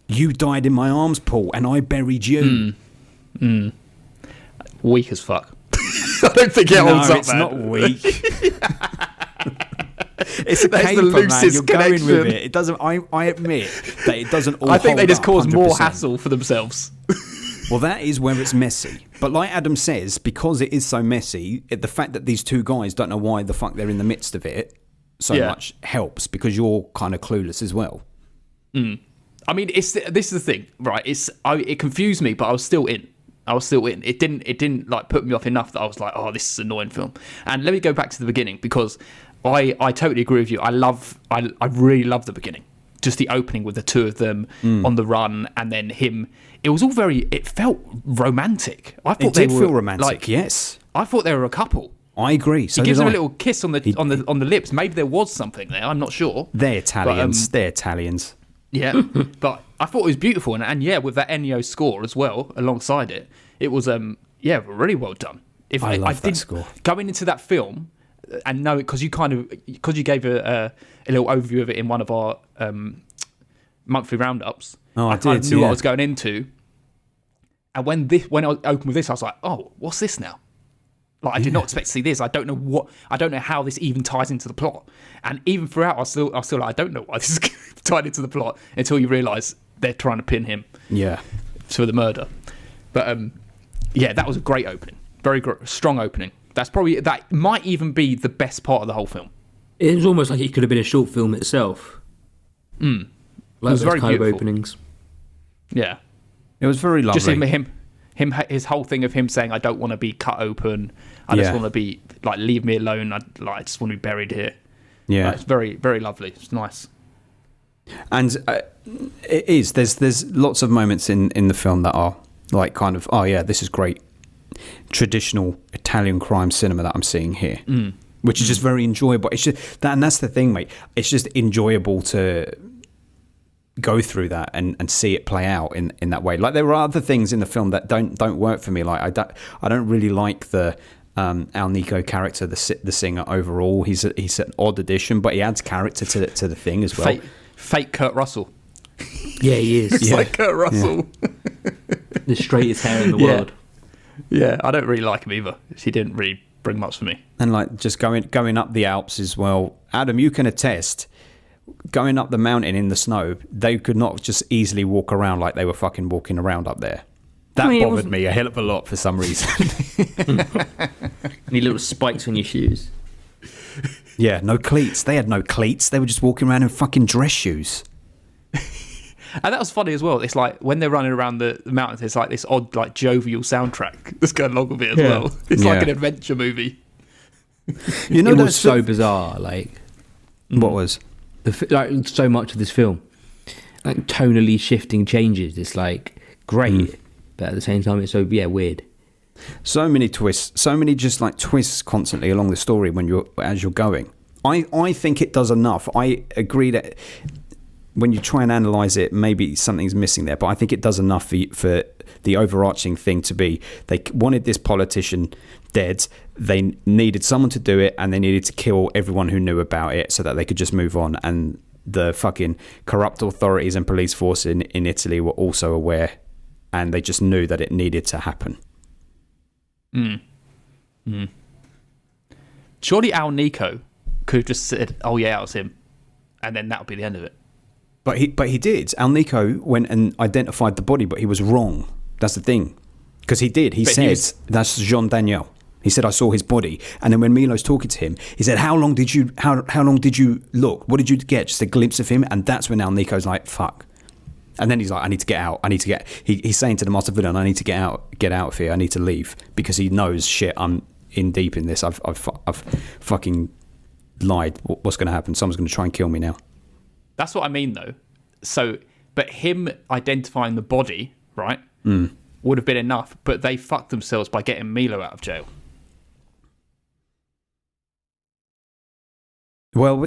Speaker 3: you died in my arms, Paul, and I buried you.
Speaker 1: weak as fuck. I don't think it holds up,
Speaker 3: it's
Speaker 1: man.
Speaker 3: not weak. It's a
Speaker 1: That's
Speaker 3: caper,
Speaker 1: the
Speaker 3: man.
Speaker 1: loosest
Speaker 3: You're going with
Speaker 1: connection.
Speaker 3: it. It doesn't. I admit that it doesn't all
Speaker 1: I think they
Speaker 3: hold
Speaker 1: just
Speaker 3: up
Speaker 1: cause more
Speaker 3: 100%.
Speaker 1: hassle for themselves.
Speaker 3: Well, that is where it's messy. But like Adam says, because it is so messy, the fact that these two guys don't know why the fuck they're in the midst of it so much helps, because you're kind of clueless as well.
Speaker 1: I mean, this is the thing, right? It confused me, but I was still in. It didn't like put me off enough that I was like, oh, this is an annoying film. And let me go back to the beginning, because I totally agree with you. I really love the beginning. Just the opening with the two of them on the run, and then him. It felt romantic. I thought
Speaker 3: It did feel romantic, yes.
Speaker 1: I thought they were a couple.
Speaker 3: I agree. So
Speaker 1: He gives
Speaker 3: did
Speaker 1: him a
Speaker 3: I.
Speaker 1: little kiss on the lips. Maybe there was something there. I'm not sure.
Speaker 3: They're Italians.
Speaker 1: But,
Speaker 3: They're Italians.
Speaker 1: Yeah, but I thought it was beautiful, and yeah, with that Ennio score as well alongside it, it was really well done.
Speaker 3: I love that score.
Speaker 1: Going into that film, and know because you gave a little overview of it in one of our monthly roundups.
Speaker 3: Oh, I
Speaker 1: kind of
Speaker 3: did,
Speaker 1: knew what
Speaker 3: yeah.
Speaker 1: I was going into, and when I opened with this, I was like, oh, what's this now? Like, I did not expect to see this. I don't know how this even ties into the plot. And even throughout, I was still like, I don't know why this is tied into the plot, until you realise they're trying to pin him for the murder. But that was a great opening. Very strong opening. That might even be the best part of the whole film.
Speaker 2: It was almost like it could have been a short film itself. Like
Speaker 1: It was
Speaker 2: those
Speaker 1: very
Speaker 2: kind
Speaker 1: beautiful.
Speaker 2: of openings.
Speaker 1: Yeah.
Speaker 3: It was very lovely.
Speaker 1: Just his whole thing of him saying, I don't want to be cut open. I just want to be, like, leave me alone. I just want to be buried here.
Speaker 3: Yeah.
Speaker 1: It's very, very lovely. It's nice.
Speaker 3: And it is. There's lots of moments in the film that are like kind of, oh yeah, this is great traditional Italian crime cinema that I'm seeing here, which is just very enjoyable. It's just that, and that's the thing, mate. It's just enjoyable to go through that and see it play out in that way. Like, there are other things in the film that don't work for me. Like, I don't really like the Al Nico character, the singer overall. He's an odd addition, but he adds character to the thing as well.
Speaker 1: Fake Kurt Russell.
Speaker 2: Yeah, he is.
Speaker 1: It's like Kurt Russell.
Speaker 2: The straightest hair in the world.
Speaker 1: Yeah, I don't really like him either. He didn't really bring much for me.
Speaker 3: And like just going up the Alps as well. Adam, you can attest, going up the mountain in the snow, they could not just easily walk around like they were fucking walking around up there. That bothered me a hell of a lot for some reason.
Speaker 2: Any little spikes on your shoes.
Speaker 3: Yeah, no cleats. They had no cleats. They were just walking around in fucking dress shoes.
Speaker 1: And that was funny as well. It's like when they're running around the mountains, it's like this odd, like, jovial soundtrack that's going along with it as well. It's like an adventure movie.
Speaker 3: You know,
Speaker 2: It was so bizarre. Like,
Speaker 3: what was?
Speaker 2: Like, so much of this film, like, tonally shifting changes. It's like great, but at the same time, it's so weird.
Speaker 3: So many twists, so many just like twists constantly along the story as you're going. I think it does enough. I agree that when you try and analyse it, maybe something's missing there, but I think it does enough for the overarching thing to be, they wanted this politician dead, they needed someone to do it, and they needed to kill everyone who knew about it so that they could just move on. And the fucking corrupt authorities and police force in Italy were also aware, and they just knew that it needed to happen.
Speaker 1: Surely Al Nico could have just said, oh yeah, that was him, and then that would be the end of it.
Speaker 3: But he did. Al Nico went and identified the body, but he was wrong. That's the thing. Because he did. He said, that's Jean Daniel. He said, I saw his body. And then when Milo's talking to him, he said, how long did you look? What did you get? Just a glimpse of him? And that's when Al Nico's like, fuck. And then he's like, I need to get out. He's saying to the master villain, I need to get out of here. I need to leave. Because he knows, shit, I'm in deep in this. I've fucking lied. What's going to happen? Someone's going to try and kill me now.
Speaker 1: That's what I mean, though. So, but him identifying the body, right, would have been enough. But they fucked themselves by getting Milo out of jail.
Speaker 3: Well,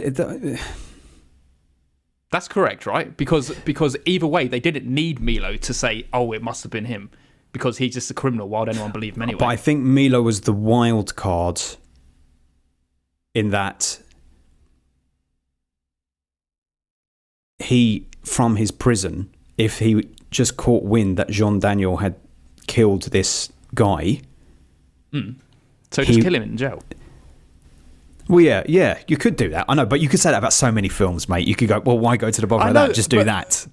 Speaker 1: that's correct, right? Because either way, they didn't need Milo to say, oh, it must have been him. Because he's just a criminal. Why would anyone believe him anyway?
Speaker 3: But I think Milo was the wild card in that he, from his prison, if he just caught wind that Jean Daniel had killed this guy,
Speaker 1: So just kill him in jail.
Speaker 3: Well, yeah, you could do that. I know, but you could say that about so many films, mate. You could go, well, why go to the bother of that? Just do that.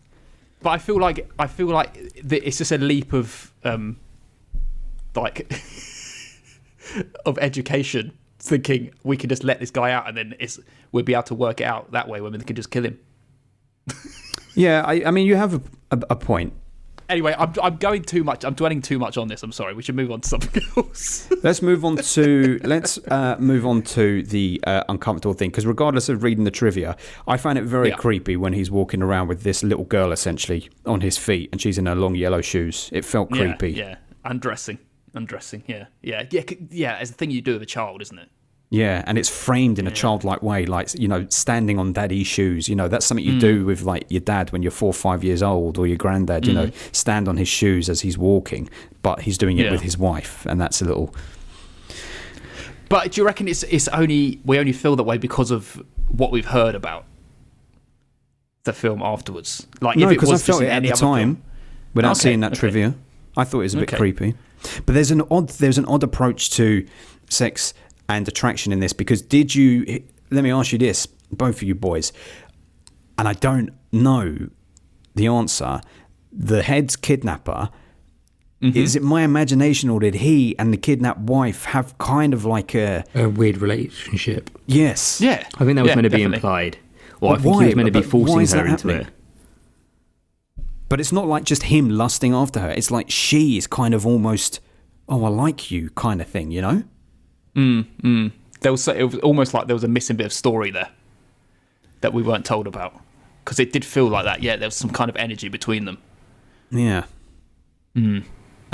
Speaker 1: But I feel like it's just a leap of like of education, thinking we can just let this guy out and then we'll be able to work it out that way when we can just kill him.
Speaker 3: Yeah, I mean, you have a point.
Speaker 1: Anyway, I'm going too much. I'm dwelling too much on this. I'm sorry. We should move on to something else.
Speaker 3: Let's move on to the uncomfortable thing, because regardless of reading the trivia, I find it very creepy when he's walking around with this little girl essentially on his feet, and she's in her long yellow shoes. It felt creepy.
Speaker 1: Yeah, undressing. Yeah. It's a thing you do with a child, isn't it?
Speaker 3: Yeah, and it's framed in a childlike way, like, you know, standing on daddy's shoes. You know, that's something you do with, like, your dad when you're 4 or 5 years old, or your granddad, you know, stand on his shoes as he's walking, but he's doing it with his wife, and that's a little...
Speaker 1: But do you reckon we only feel that way because of what we've heard about the film afterwards? Like,
Speaker 3: no,
Speaker 1: if it
Speaker 3: because
Speaker 1: was
Speaker 3: I felt it at the time,
Speaker 1: film,
Speaker 3: without seeing that trivia. I thought it was a bit creepy. But there's an odd approach to sex and attraction in this, because let me ask you this, both of you boys, and I don't know the answer, the head's kidnapper, is it my imagination, or did he and the kidnapped wife have kind of like a
Speaker 2: weird relationship?
Speaker 3: Yes.
Speaker 1: Yeah.
Speaker 2: I think that was meant to be implied. Or I think he was meant to be forcing her into it.
Speaker 3: But it's not like just him lusting after her. It's like she is kind of almost, oh, I like you kind of thing, you know?
Speaker 1: It was almost like there was a missing bit of story there that we weren't told about, because it did feel like that. Yeah, there was some kind of energy between them.
Speaker 3: Yeah. And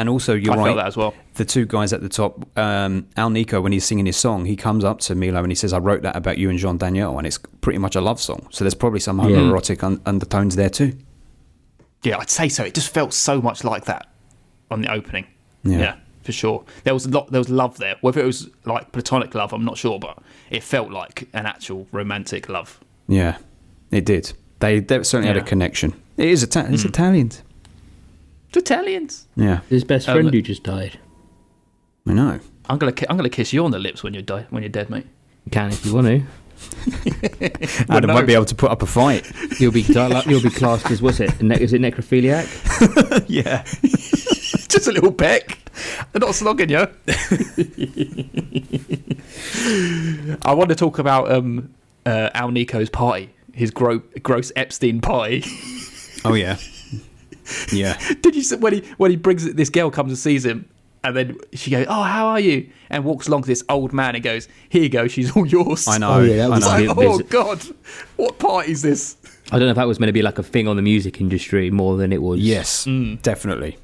Speaker 3: also, you're right.
Speaker 1: I felt that as well.
Speaker 3: The two guys at the top, Al Nico, when he's singing his song, he comes up to Milo and he says, "I wrote that about you and Jean Daniel," and it's pretty much a love song. So there's probably some homoerotic undertones there too. Yeah,
Speaker 1: I'd say so. It just felt so much like that on the opening. Yeah. For sure, there was love there. Whether it was like platonic love, I'm not sure, but it felt like an actual romantic love.
Speaker 3: Yeah, it did. They certainly had a connection. It is it's Italians.
Speaker 1: It's Italians.
Speaker 3: Yeah,
Speaker 2: his best friend who just died.
Speaker 3: I know.
Speaker 1: I'm gonna kiss you on the lips when you're dead, mate.
Speaker 2: You can if you want to.
Speaker 3: Adam might be able to put up a fight.
Speaker 2: You'll be classed as, what's it? Is it necrophiliac?
Speaker 3: Yeah.
Speaker 1: Just a little peck. They're not slogging you. I want to talk about Al Nico's party, his gross Epstein party.
Speaker 3: Oh yeah, yeah.
Speaker 1: Did you see when he brings this girl comes and sees him, and then she goes, "Oh, how are you?" and walks along to this old man and goes, "Here you go, she's all yours."
Speaker 3: I know.
Speaker 2: Oh, yeah, that was
Speaker 1: like, oh God, what party is this?
Speaker 2: I don't know if that was meant to be like a thing on the music industry more than it was.
Speaker 3: Yes, definitely.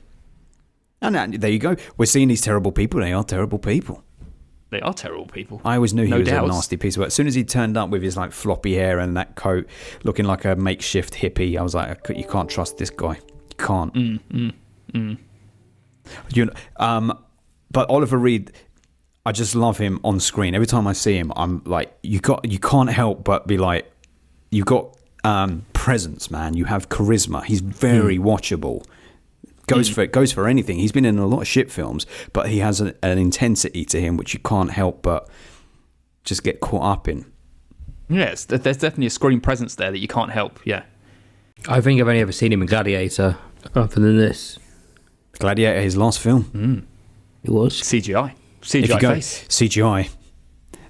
Speaker 3: And there you go. We're seeing these terrible people. They are terrible people.
Speaker 1: They are terrible people.
Speaker 3: I always knew he was
Speaker 1: doubts.
Speaker 3: a nasty piece of work. As soon as he turned up with his like floppy hair and that coat, looking like a makeshift hippie, I was like, you can't trust this guy. You can't. You know, but Oliver Reed, I just love him on screen. Every time I see him, I'm like, you can't help but be like, you got presence, man. You have charisma. He's very watchable. Goes for anything. He's been in a lot of shit films, but he has an intensity to him which you can't help but just get caught up in.
Speaker 1: Yes, there's definitely a screen presence there that you can't help. Yeah,
Speaker 2: I think I've only ever seen him in Gladiator, other than this.
Speaker 3: Gladiator, his last film.
Speaker 2: It was
Speaker 1: CGI face.
Speaker 3: CGI.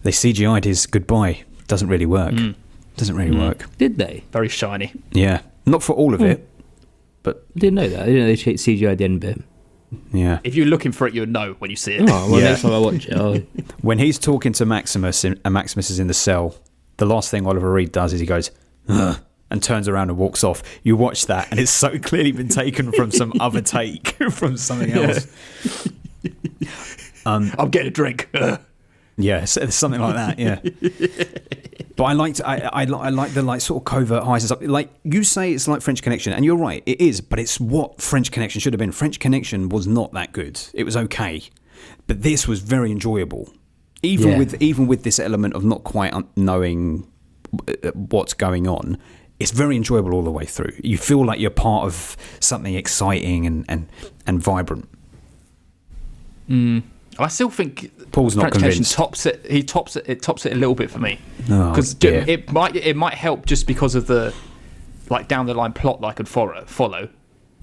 Speaker 3: They CGI'd his goodbye. Doesn't really work. Doesn't really work.
Speaker 2: Did they?
Speaker 1: Very shiny.
Speaker 3: Yeah, not for all of it. But
Speaker 2: didn't know that. I didn't know they CGI'd the end bit.
Speaker 3: Yeah.
Speaker 1: If you're looking for it, you'll know when you see it.
Speaker 2: Oh, well, next time I watch it.
Speaker 3: When he's talking to Maximus and Maximus is in the cell, the last thing Oliver Reed does is he goes, "Ugh," and turns around and walks off. You watch that, and it's so clearly been taken from some other take, from something else.
Speaker 1: I'm getting a drink.
Speaker 3: Yeah, something like that. Yeah. But I like the like sort of covert highs and stuff. Like you say, it's like French Connection, and you're right, it is. But it's what French Connection should have been. French Connection was not that good. It was okay, but this was very enjoyable. Even with this element of not quite knowing what's going on, it's very enjoyable all the way through. You feel like you're part of something exciting and vibrant.
Speaker 1: I still think
Speaker 3: Paul's not
Speaker 1: Transportation
Speaker 3: convinced.
Speaker 1: tops it. He tops it. It tops it a little bit for me
Speaker 3: Oh,
Speaker 1: because
Speaker 3: dear.
Speaker 1: it might help just because of the like down the line plot that I could follow,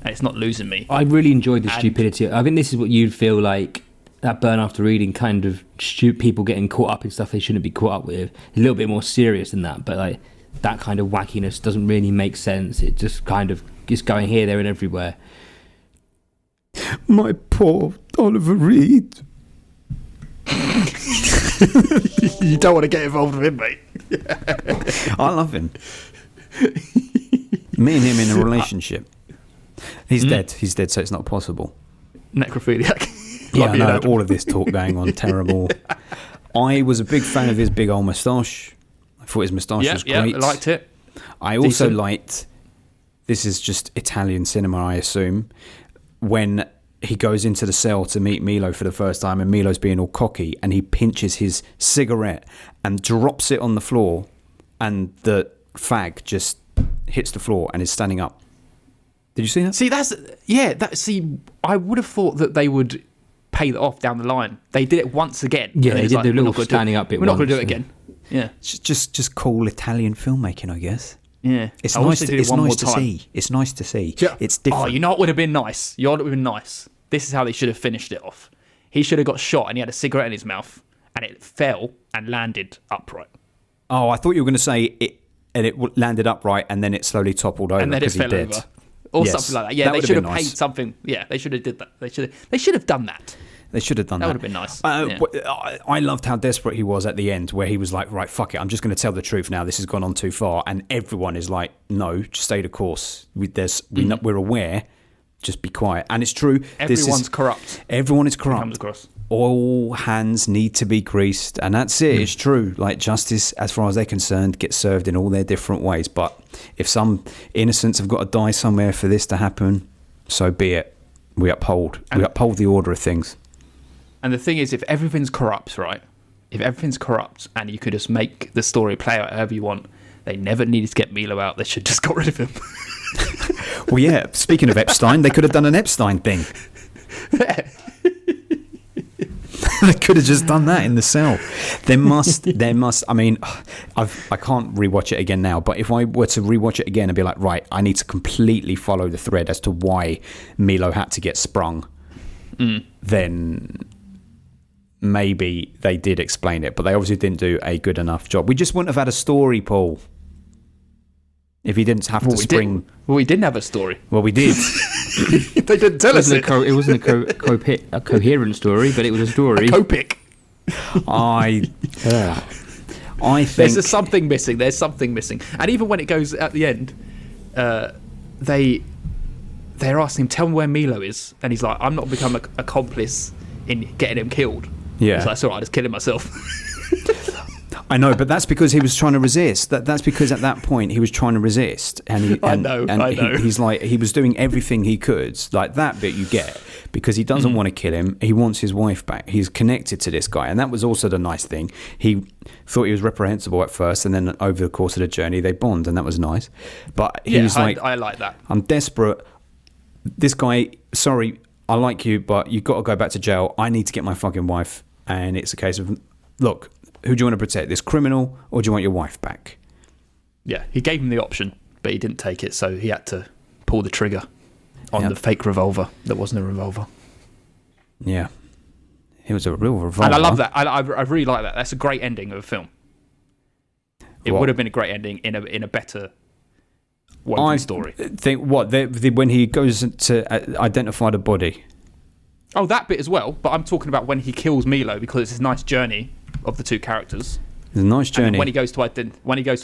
Speaker 1: and it's not losing me.
Speaker 2: I really enjoyed the stupidity. I think this is what you'd feel like that Burn After Reading kind of people getting caught up in stuff they shouldn't be caught up with. A little bit more serious than that, but like that kind of wackiness doesn't really make sense. It just kind of is going here, there, and everywhere.
Speaker 3: My poor Oliver Reed.
Speaker 1: You don't want to get involved with him, mate.
Speaker 3: I love him. Me and him in a relationship. He's dead. He's dead, so it's not possible.
Speaker 1: Necrophiliac.
Speaker 3: Yeah, I know. All of this talk going on, terrible. I was a big fan of his big old moustache. I thought his moustache was great.
Speaker 1: Yeah, I liked it.
Speaker 3: I also liked, this is just Italian cinema, I assume, when he goes into the cell to meet Milo for the first time and Milo's being all cocky and he pinches his cigarette and drops it on the floor and the fag just hits the floor and is standing up. Did you see that?
Speaker 1: See, I would have thought that they would pay that off down the line. They did it once again.
Speaker 2: Yeah, they did the little standing up bit.
Speaker 1: We're not going to do it again. Yeah,
Speaker 3: just cool Italian filmmaking, I guess.
Speaker 1: Yeah,
Speaker 3: it's nice. It's nice to see. It's nice to see.
Speaker 1: Yeah.
Speaker 3: It's different.
Speaker 1: Oh, you know what would have been nice? You know what would have been nice? This is how they should have finished it off. He should have got shot and he had a cigarette in his mouth and it fell and landed upright.
Speaker 3: Oh, I thought you were going to say it, and it landed upright and then it slowly toppled over
Speaker 1: and then it fell over, or something like that. Yeah, they should have paid something. Yeah, they should have did that. They should have done that.
Speaker 3: They should have done that.
Speaker 1: That would have been nice.
Speaker 3: I loved how desperate he was at the end, where he was like, right, fuck it, I'm just going to tell the truth now. This has gone on too far. And everyone is like, no, just stay the course. We're aware. Just be quiet. And it's true.
Speaker 1: Everyone's corrupt.
Speaker 3: Everyone is corrupt. All hands need to be greased. And that's it. It's true. Like, justice, as far as they're concerned, gets served in all their different ways. But if some innocents have got to die somewhere for this to happen, so be it. We uphold the order of things.
Speaker 1: And the thing is, if everything's corrupt, right? If everything's corrupt and you could just make the story play out however you want, they never needed to get Milo out. They should just got rid of him.
Speaker 3: Well, yeah, speaking of Epstein, they could have done an Epstein thing. They could have just done that in the cell. There must, I mean, I can't rewatch it again now, but if I were to rewatch it again and be like, right, I need to completely follow the thread as to why Milo had to get sprung, then maybe they did explain it, but they obviously didn't do a good enough job. We just wouldn't have had a story, Paul, if he didn't have to spring.
Speaker 1: We didn't have a story.
Speaker 3: Well, we did.
Speaker 1: They didn't tell us it.
Speaker 2: It wasn't a coherent story, but it was a story.
Speaker 1: A copic.
Speaker 3: I think
Speaker 1: there's something missing. There's something missing. And even when it goes at the end, they're asking him, tell me where Milo is, and he's like, I'm not become an accomplice in getting him killed.
Speaker 3: Yeah,
Speaker 1: it's like, it's all right, I just kill him myself.
Speaker 3: I know, but that's because he was trying to resist. That's because at that point he was trying to resist, and
Speaker 1: I know.
Speaker 3: He's like, he was doing everything he could. Like, that bit you get, because he doesn't want to kill him. He wants his wife back. He's connected to this guy, and that was also the nice thing. He thought he was reprehensible at first, and then over the course of the journey they bond, and that was nice. But he was like,
Speaker 1: I like that.
Speaker 3: I'm desperate. This guy, sorry, I like you, but you've got to go back to jail. I need to get my fucking wife. And it's a case of, look, who do you want to protect, this criminal, or do you want your wife back?
Speaker 1: Yeah, he gave him the option, but he didn't take it, so he had to pull the trigger on the fake revolver that wasn't a revolver.
Speaker 3: Yeah. It was a real revolver.
Speaker 1: And I love that. I really like that. That's a great ending of a film. It would have been a great ending in a better woven story.
Speaker 3: Think when he goes to identify the body.
Speaker 1: Oh, that bit as well. But I'm talking about when he kills Milo, because it's a nice journey of the two characters.
Speaker 3: It's a nice journey.
Speaker 1: And when he goes to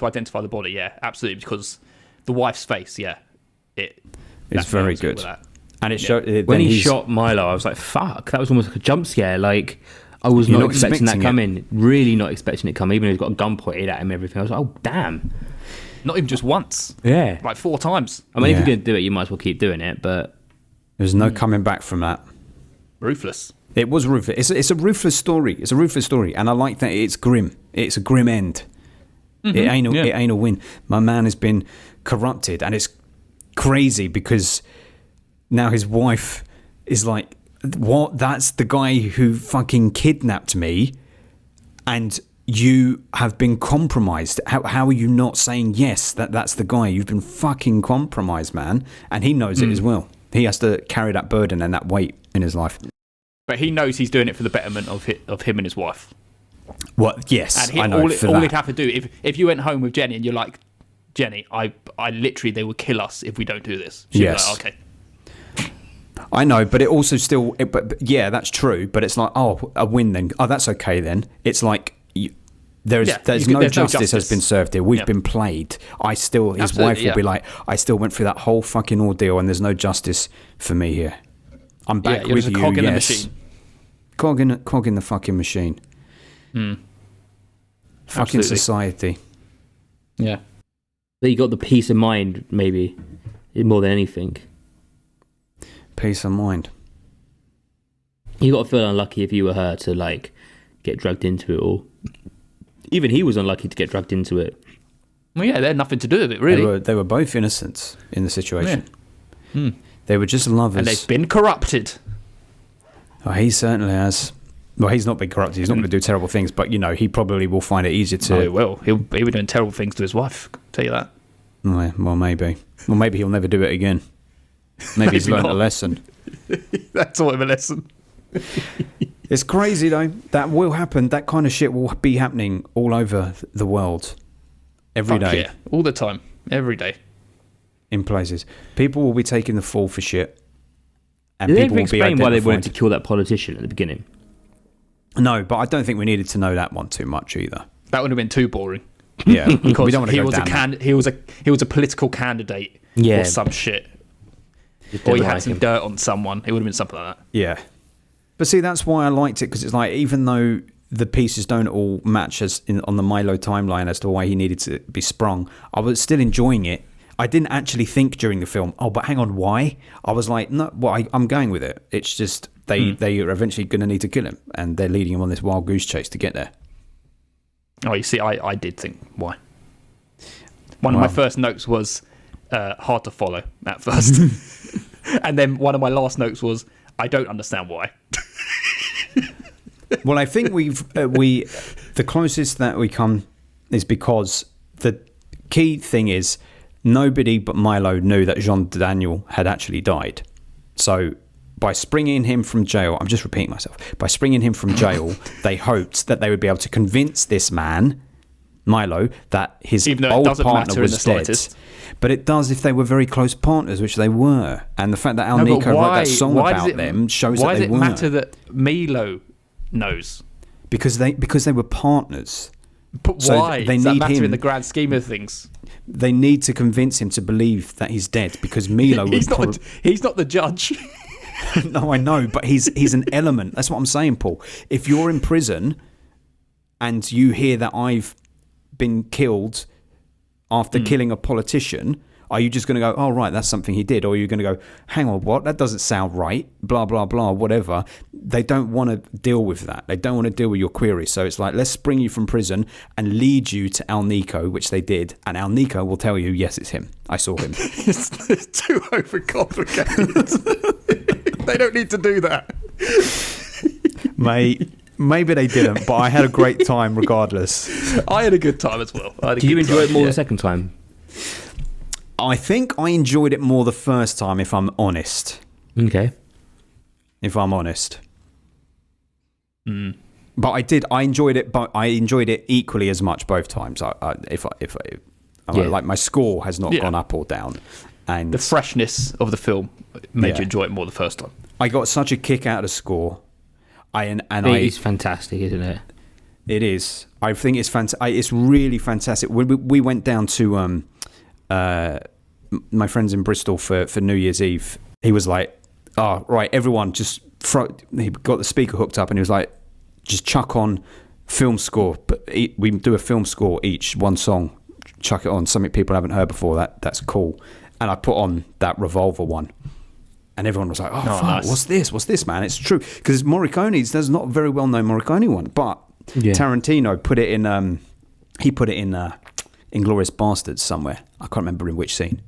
Speaker 1: identify the body, yeah, absolutely, because the wife's face, yeah,
Speaker 3: it's very good. And it showed
Speaker 2: when he shot Milo, I was like, "Fuck!" That was almost like a jump scare. Like, I was not expecting that coming. Really not expecting it coming. Even though he's got a gun pointed at him, and everything. I was like, "Oh, damn!"
Speaker 1: Not even just once.
Speaker 3: Yeah,
Speaker 1: like 4 times.
Speaker 2: I mean, if you're going to do it, you might as well keep doing it. But
Speaker 3: there's no coming back from that.
Speaker 1: Ruthless.
Speaker 3: It was ruthless. It's a ruthless story. It's a ruthless story, and I like that. It's grim. It's a grim end. Mm-hmm. It ain't a win. My man has been corrupted, and it's crazy because now his wife is like What? That's the guy who fucking kidnapped me, and you have been compromised. How are you not saying yes? That's the guy. You've been fucking compromised, man. And he knows it as well. He has to carry that burden and that weight in his life.
Speaker 1: But he knows he's doing it for the betterment of him and his wife.
Speaker 3: What? Yes,
Speaker 1: and
Speaker 3: I know.
Speaker 1: All he'd have to do, if you went home with Jenny and you're like, Jenny, I literally, they would kill us if we don't do this. She'd be like, okay.
Speaker 3: I know, but it also still, but yeah, that's true. But it's like, oh, a win then. Oh, that's okay then. It's like there's no justice has been served here. We've been played. His wife will be like, I still went through that whole fucking ordeal, and there's no justice for me here. I'm back with you.
Speaker 1: Cog in the machine.
Speaker 3: Cog in the fucking machine. Fucking Absolutely. Society.
Speaker 1: Yeah.
Speaker 2: But you got the peace of mind, maybe, more than anything.
Speaker 3: Peace of mind.
Speaker 2: You got to feel unlucky if you were her to like get dragged into it, or even he was unlucky to get dragged into it.
Speaker 1: Well, yeah, they had nothing to do with it, really.
Speaker 3: They were both innocents in the situation. Yeah. They were just lovers,
Speaker 1: and they've been corrupted.
Speaker 3: Oh, he certainly has. Well, he's not been corrupted. He's not going to do terrible things, but he probably will find it easier to.
Speaker 1: Oh, he will. He'll be doing terrible things to his wife. I'll tell you that.
Speaker 3: Well, maybe. Well, maybe he'll never do it again. Maybe he's learned a lesson.
Speaker 1: That's sort of a lesson.
Speaker 3: It's crazy though. That will happen. That kind of shit will be happening all over the world every day.
Speaker 1: Yeah, all the time, every day.
Speaker 3: In places, people will be taking the fall for shit, and
Speaker 2: Did
Speaker 3: people
Speaker 2: they
Speaker 3: will be
Speaker 2: explain why they wanted
Speaker 3: identified.
Speaker 2: to kill that politician at the beginning?
Speaker 3: No, but I don't think we needed to know that one too much either.
Speaker 1: That would have been too boring.
Speaker 3: Yeah,
Speaker 1: because
Speaker 3: we don't want to
Speaker 1: he
Speaker 3: go
Speaker 1: was
Speaker 3: down
Speaker 1: he was a political candidate or some shit. Or he had some dirt on someone. It would have been something like that.
Speaker 3: Yeah. But see, that's why I liked it, because it's like, even though the pieces don't all match on the Milo timeline as to why he needed to be sprung, I was still enjoying it. I didn't actually think during the film, oh, but hang on, why? I was like, no, well, I'm going with it. It's just they are eventually going to need to kill him, and they're leading him on this wild goose chase to get there.
Speaker 1: Oh, you see, I did think, why? One of my first notes was hard to follow at first. And then one of my last notes was, I don't understand why.
Speaker 3: Well, I think the closest that we come is because the key thing is nobody but Milo knew that Jean Daniel had actually died. So by springing him from jail, I'm just repeating myself, by springing him from jail, they hoped that they would be able to convince this man, Milo, that his old partner was dead. But it does if they were very close partners, which they were. And the fact that Al Nico wrote that song about them shows that they were.
Speaker 1: Why does it matter that Milo knows?
Speaker 3: Because they were partners.
Speaker 1: But
Speaker 3: so
Speaker 1: why?
Speaker 3: They
Speaker 1: does
Speaker 3: need
Speaker 1: that matter
Speaker 3: him,
Speaker 1: in the grand scheme of things?
Speaker 3: They need to convince him to believe that he's dead, because Milo
Speaker 1: he's not the judge.
Speaker 3: No, I know, but he's an element. That's what I'm saying, Paul. If you're in prison and you hear that I've been killed after killing a politician, are you just going to go, oh, right, that's something he did? Or are you going to go, hang on, what? That doesn't sound right, blah, blah, blah, whatever. They don't want to deal with that. They don't want to deal with your queries. So it's like, let's spring you from prison and lead you to Al Nico, which they did. And Al Nico will tell you, yes, it's him. I saw him.
Speaker 1: It's too overcomplicated. They don't need to do that.
Speaker 3: Mate, maybe they didn't, but I had a great time regardless.
Speaker 1: I had a good time as well.
Speaker 2: Did you enjoy it more the second time?
Speaker 3: I think I enjoyed it more the first time, if I'm honest.
Speaker 2: Okay.
Speaker 3: If I'm honest. But I enjoyed it, but I enjoyed it equally as much both times. Like my score has not gone up or down. And
Speaker 1: the freshness of the film made you enjoy it more the first time.
Speaker 3: I got such a kick out of the score.
Speaker 2: It's fantastic, isn't it?
Speaker 3: It is. I think it's fantastic. It's really fantastic. We went down to my friends in Bristol for New Year's Eve. He was like, "Oh, right, everyone, just he got the speaker hooked up, and he was like, just chuck on film score. But we do a film score each, one song. Chuck it on, something people haven't heard before. That's cool." And I put on that Revolver one. And everyone was like, oh fuck, nice. What's this, man? It's true. Because there's not a very well-known Morricone one. But Tarantino put it in, he put it in Inglourious Bastards somewhere. I can't remember in which scene.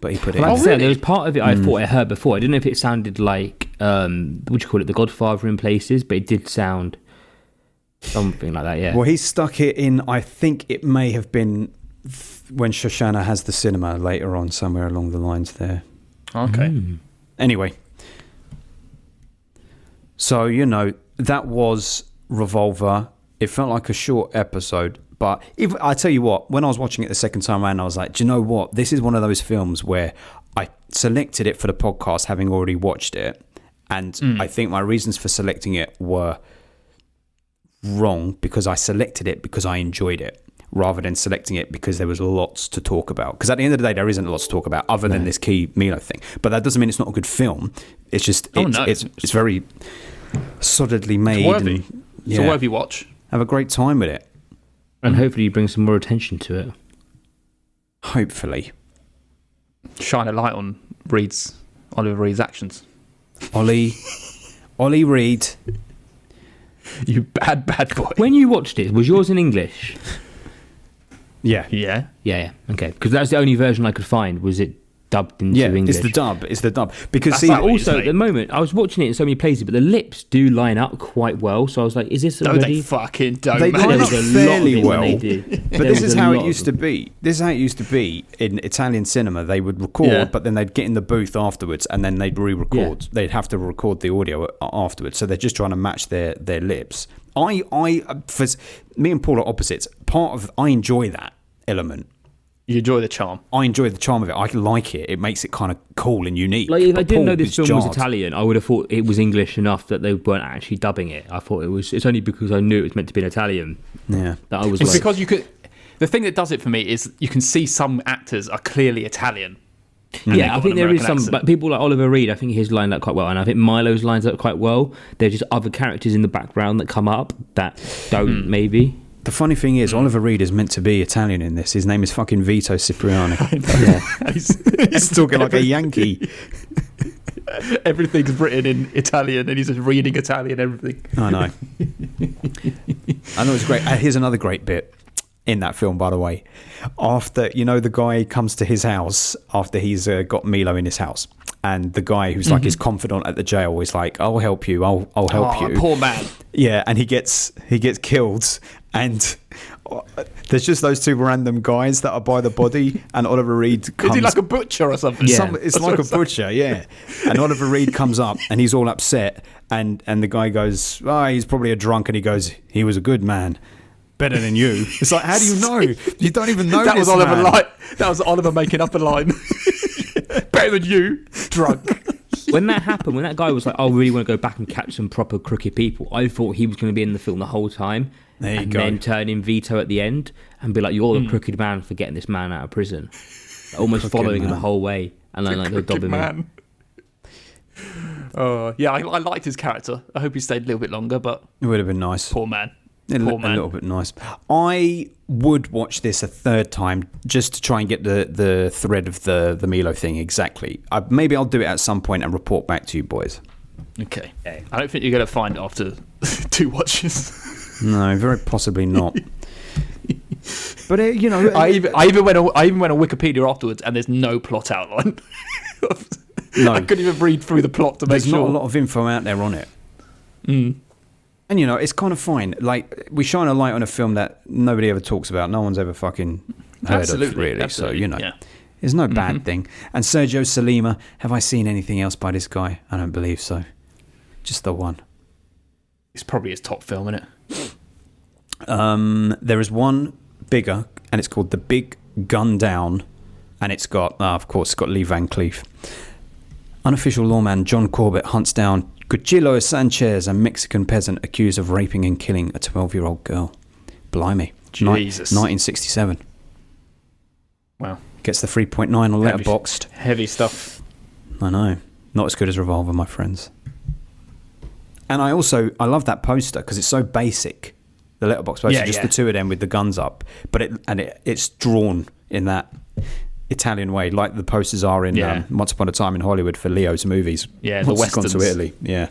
Speaker 3: but he put it.
Speaker 2: Like
Speaker 3: in.
Speaker 2: there was part of it I thought I heard before. I didn't know if it sounded like what do you call it, The Godfather in places, but it did sound something like that. Yeah.
Speaker 3: Well, he stuck it in. I think it may have been when Shoshana has the cinema later on, somewhere along the lines there.
Speaker 1: Okay.
Speaker 3: Anyway, so that was Revolver. It felt like a short episode, but I tell you what, when I was watching it the second time around, I was like, do you know what? This is one of those films where I selected it for the podcast, having already watched it, and I think my reasons for selecting it were wrong because I selected it because I enjoyed it, rather than selecting it because there was lots to talk about. Because at the end of the day, there isn't lots to talk about other than this key Milo thing. But that doesn't mean it's not a good film. It's just it's very solidly made.
Speaker 1: It's worthy. It's a worthy watch.
Speaker 3: Have a great time with it.
Speaker 2: And hopefully you bring some more attention to it.
Speaker 3: Hopefully.
Speaker 1: Shine a light on Oliver Reed's actions.
Speaker 3: Ollie Reed.
Speaker 1: You bad boy.
Speaker 2: When you watched it, was yours in English?
Speaker 3: Yeah.
Speaker 2: Yeah. Okay. Because that's the only version I could find. Was it dubbed into English?
Speaker 3: It's the dub. Because
Speaker 2: also at the moment I was watching it in so many places, but the lips do line up quite well. So I was like, "Is this already?"
Speaker 1: No, they fucking don't.
Speaker 3: They line up fairly well.
Speaker 2: But
Speaker 3: this is how it used to be. This is how it used to be in Italian cinema. They would record, but then they'd get in the booth afterwards, and then they'd re-record. Yeah. They'd have to record the audio afterwards. So they're just trying to match their lips. For me and Paul are opposites. I enjoy that element.
Speaker 1: You enjoy the charm.
Speaker 3: I enjoy the charm of it. I like it. It makes it kind of cool and unique.
Speaker 2: Like if I didn't know this film was Italian, I would have thought it was English enough that they weren't actually dubbing it. I thought it's only because I knew it was meant to be in Italian.
Speaker 3: Yeah.
Speaker 2: That I was.
Speaker 1: It's because you could. The thing that does it for me is you can see some actors are clearly Italian.
Speaker 2: Yeah, I think there is some, but people like Oliver Reed, I think his lined up quite well, and I think Milo's lines up quite well. There's just other characters in the background that come up that don't maybe.
Speaker 3: The funny thing is, Oliver Reed is meant to be Italian in this. His name is fucking Vito Cipriani.
Speaker 1: Yeah.
Speaker 3: he's talking like a Yankee.
Speaker 1: Everything's written in Italian, and he's just reading Italian. Everything.
Speaker 3: I know. I know it's great. Here's another great bit in that film, by the way. After the guy comes to his house after he's got Milo in his house, and the guy who's like his confidant at the jail is like, "I'll help you. I'll help you."
Speaker 1: Poor man.
Speaker 3: Yeah, and he gets killed. And there's just those two random guys that are by the body, and Oliver Reed comes...
Speaker 1: Is he like a butcher or something?
Speaker 3: Yeah. It's like a butcher, yeah. And Oliver Reed comes up, and he's all upset, and the guy goes, he's probably a drunk, and he goes, "He was a good man. Better than you." It's like, how do you know? You don't even know
Speaker 1: that
Speaker 3: this
Speaker 1: was Oliver
Speaker 3: man.
Speaker 1: That was Oliver making up a line. Better than you, drunk.
Speaker 2: When that happened, when that guy was like, "I really want to go back and catch some proper crooked people," I thought he was going to be in the film the whole time.
Speaker 3: There you go.
Speaker 2: Then turn in Vito at the end and be like, "You're the crooked man for getting this man out of prison." Almost crooked following him the whole way, and then they'll dob him in.
Speaker 1: Yeah, I liked his character. I hope he stayed a little bit longer, but
Speaker 3: it would have been nice.
Speaker 1: Poor man.
Speaker 3: A little bit nice. I would watch this a third time just to try and get the thread of the Milo thing exactly. Maybe I'll do it at some point and report back to you boys.
Speaker 1: Okay. I don't think you're going to find it after 2 watches.
Speaker 3: No, very possibly not. But
Speaker 1: I even went on Wikipedia afterwards, and there's no plot outline.
Speaker 3: No,
Speaker 1: I couldn't even read through the plot to make sure.
Speaker 3: There's not a lot of info out there on it. And it's kind of fine. Like, we shine a light on a film that nobody ever talks about. No one's ever fucking heard of, really.
Speaker 1: Absolutely.
Speaker 3: So, it's no bad thing. And Sergio Salima, have I seen anything else by this guy? I don't believe so. Just the one.
Speaker 1: It's probably his top film, isn't it?
Speaker 3: There is one bigger, and it's called The Big Gun Down, and it's got, of course, it's got Lee Van Cleef. Unofficial lawman John Corbett hunts down Cuchillo Sanchez, a Mexican peasant accused of raping and killing a 12-year-old girl. Blimey.
Speaker 1: Jesus.
Speaker 3: 1967.
Speaker 1: Wow.
Speaker 3: Gets the 3.9 on Letterboxd.
Speaker 1: Heavy stuff.
Speaker 3: I know. Not as good as Revolver, my friends. And I love that poster because it's so basic. The Letterboxd poster, the two of them with the guns up, but it's drawn in that Italian way, like the posters are in Once Upon a Time in Hollywood for Leo's movies.
Speaker 1: Yeah, the westerns.
Speaker 3: Gone to Italy. Yeah.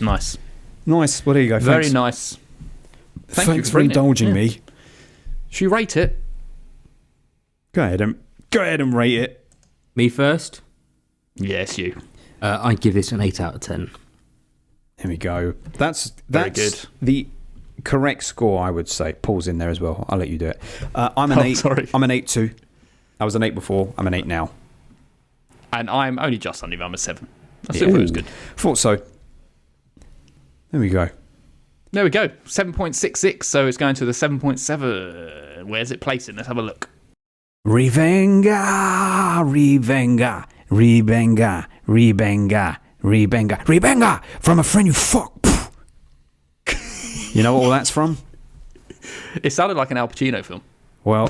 Speaker 1: Nice.
Speaker 3: Well, there you go.
Speaker 1: Very nice.
Speaker 3: Thanks for indulging me.
Speaker 1: Should you rate it?
Speaker 3: Go ahead and rate it.
Speaker 2: Me first?
Speaker 1: Yes, you.
Speaker 2: I give this an 8 out of 10.
Speaker 3: Here we go. That's
Speaker 1: Very good.
Speaker 3: The correct score, I would say. Paul's in there as well. I'll let you do it. I'm an 8.
Speaker 1: Sorry.
Speaker 3: I'm an 8-2. I was an 8 before. I'm an 8 now.
Speaker 1: And I'm only just under. I'm a 7. I still thought it was good.
Speaker 3: Thought so. There we go.
Speaker 1: There we go. 7.66. So it's going to the 7.7. Where's it placing? Let's have a look.
Speaker 3: Revenga, revenga, revenga, revenga, revenga, revenga from a friend you fuck. You know what all that's from?
Speaker 1: It sounded like an Al Pacino film.
Speaker 3: Well,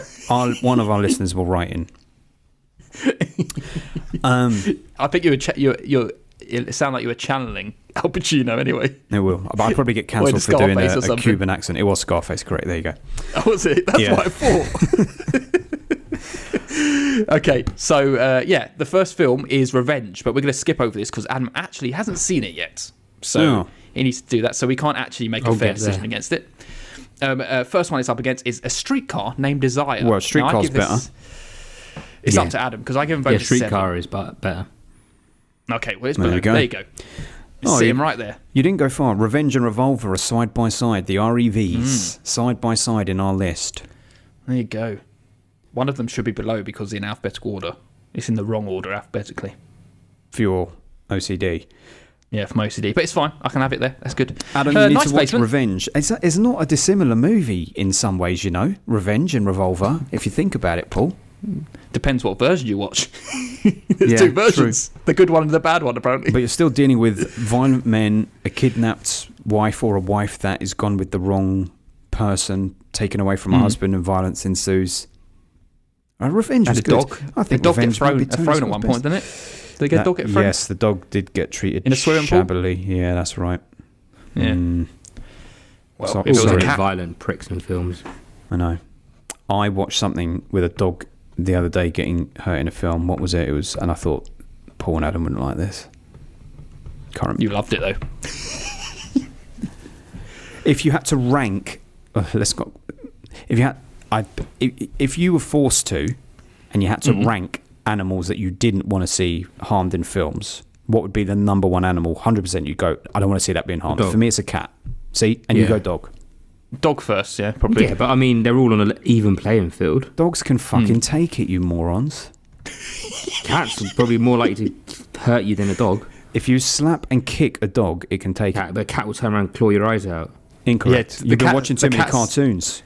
Speaker 3: one of our listeners will write in.
Speaker 1: I think it sounded like you were channeling Al Pacino anyway.
Speaker 3: It will. But I'd probably get cancelled for doing a Cuban accent. It was Scarface, correct. There you go.
Speaker 1: Oh, was it? That's what I thought. Okay, so the first film is Revenge, but we're going to skip over this because Adam actually hasn't seen it yet. So he needs to do that, so we can't actually make a fair decision against it. First one it's up against is A Streetcar Named Desire.
Speaker 3: Well, Streetcar's better.
Speaker 1: It's up to Adam because I give him both a 7.
Speaker 2: Streetcar is better.
Speaker 1: Okay, well, it's better. There you go. See him right there.
Speaker 3: You didn't go far. Revenge and Revolver are side by side. The REVs side by side in our list.
Speaker 1: There you go. One of them should be below because in alphabetical order. It's in the wrong order alphabetically.
Speaker 3: For your OCD.
Speaker 1: Yeah, for my OCD. But it's fine. I can have it there. That's good.
Speaker 3: Adam, you need to watch Revenge. It's not a dissimilar movie in some ways, you know. Revenge and Revolver, if you think about it, Paul.
Speaker 1: Depends what version you watch. There's 2 versions. True. The good one and the bad one, apparently.
Speaker 3: But you're still dealing with violent men, a kidnapped wife or a wife that is gone with the wrong person, taken away from a husband, and violence ensues. Revenge was good.
Speaker 1: Dog. I think the dog gets thrown at one point, didn't it? Did the dog get thrown?
Speaker 3: Yes, the dog did get treated
Speaker 1: in a swimming
Speaker 3: shabbily.
Speaker 1: pool?
Speaker 3: Yeah, that's right.
Speaker 1: Yeah.
Speaker 2: Well, it was really violent pricks in films.
Speaker 3: I know. I watched something with a dog the other day getting hurt in a film. What was it? It was, and I thought Paul and Adam wouldn't like this. Can't remember.
Speaker 1: You loved it though.
Speaker 3: If you had to rank, if you were forced to, and you had to rank animals that you didn't want to see harmed in films, what would be the number one animal? 100% you'd go, I don't want to see that being harmed. For me, it's a cat. See? And you go dog.
Speaker 1: Dog first, yeah, probably.
Speaker 2: Yeah, but I mean, they're all on an even playing field.
Speaker 3: Dogs can fucking take it, you morons.
Speaker 2: Cats are probably more likely to hurt you than a dog.
Speaker 3: If you slap and kick a dog, it can take it.
Speaker 2: The cat will turn around and claw your eyes out.
Speaker 3: Incorrect. You've been watching too many cartoons.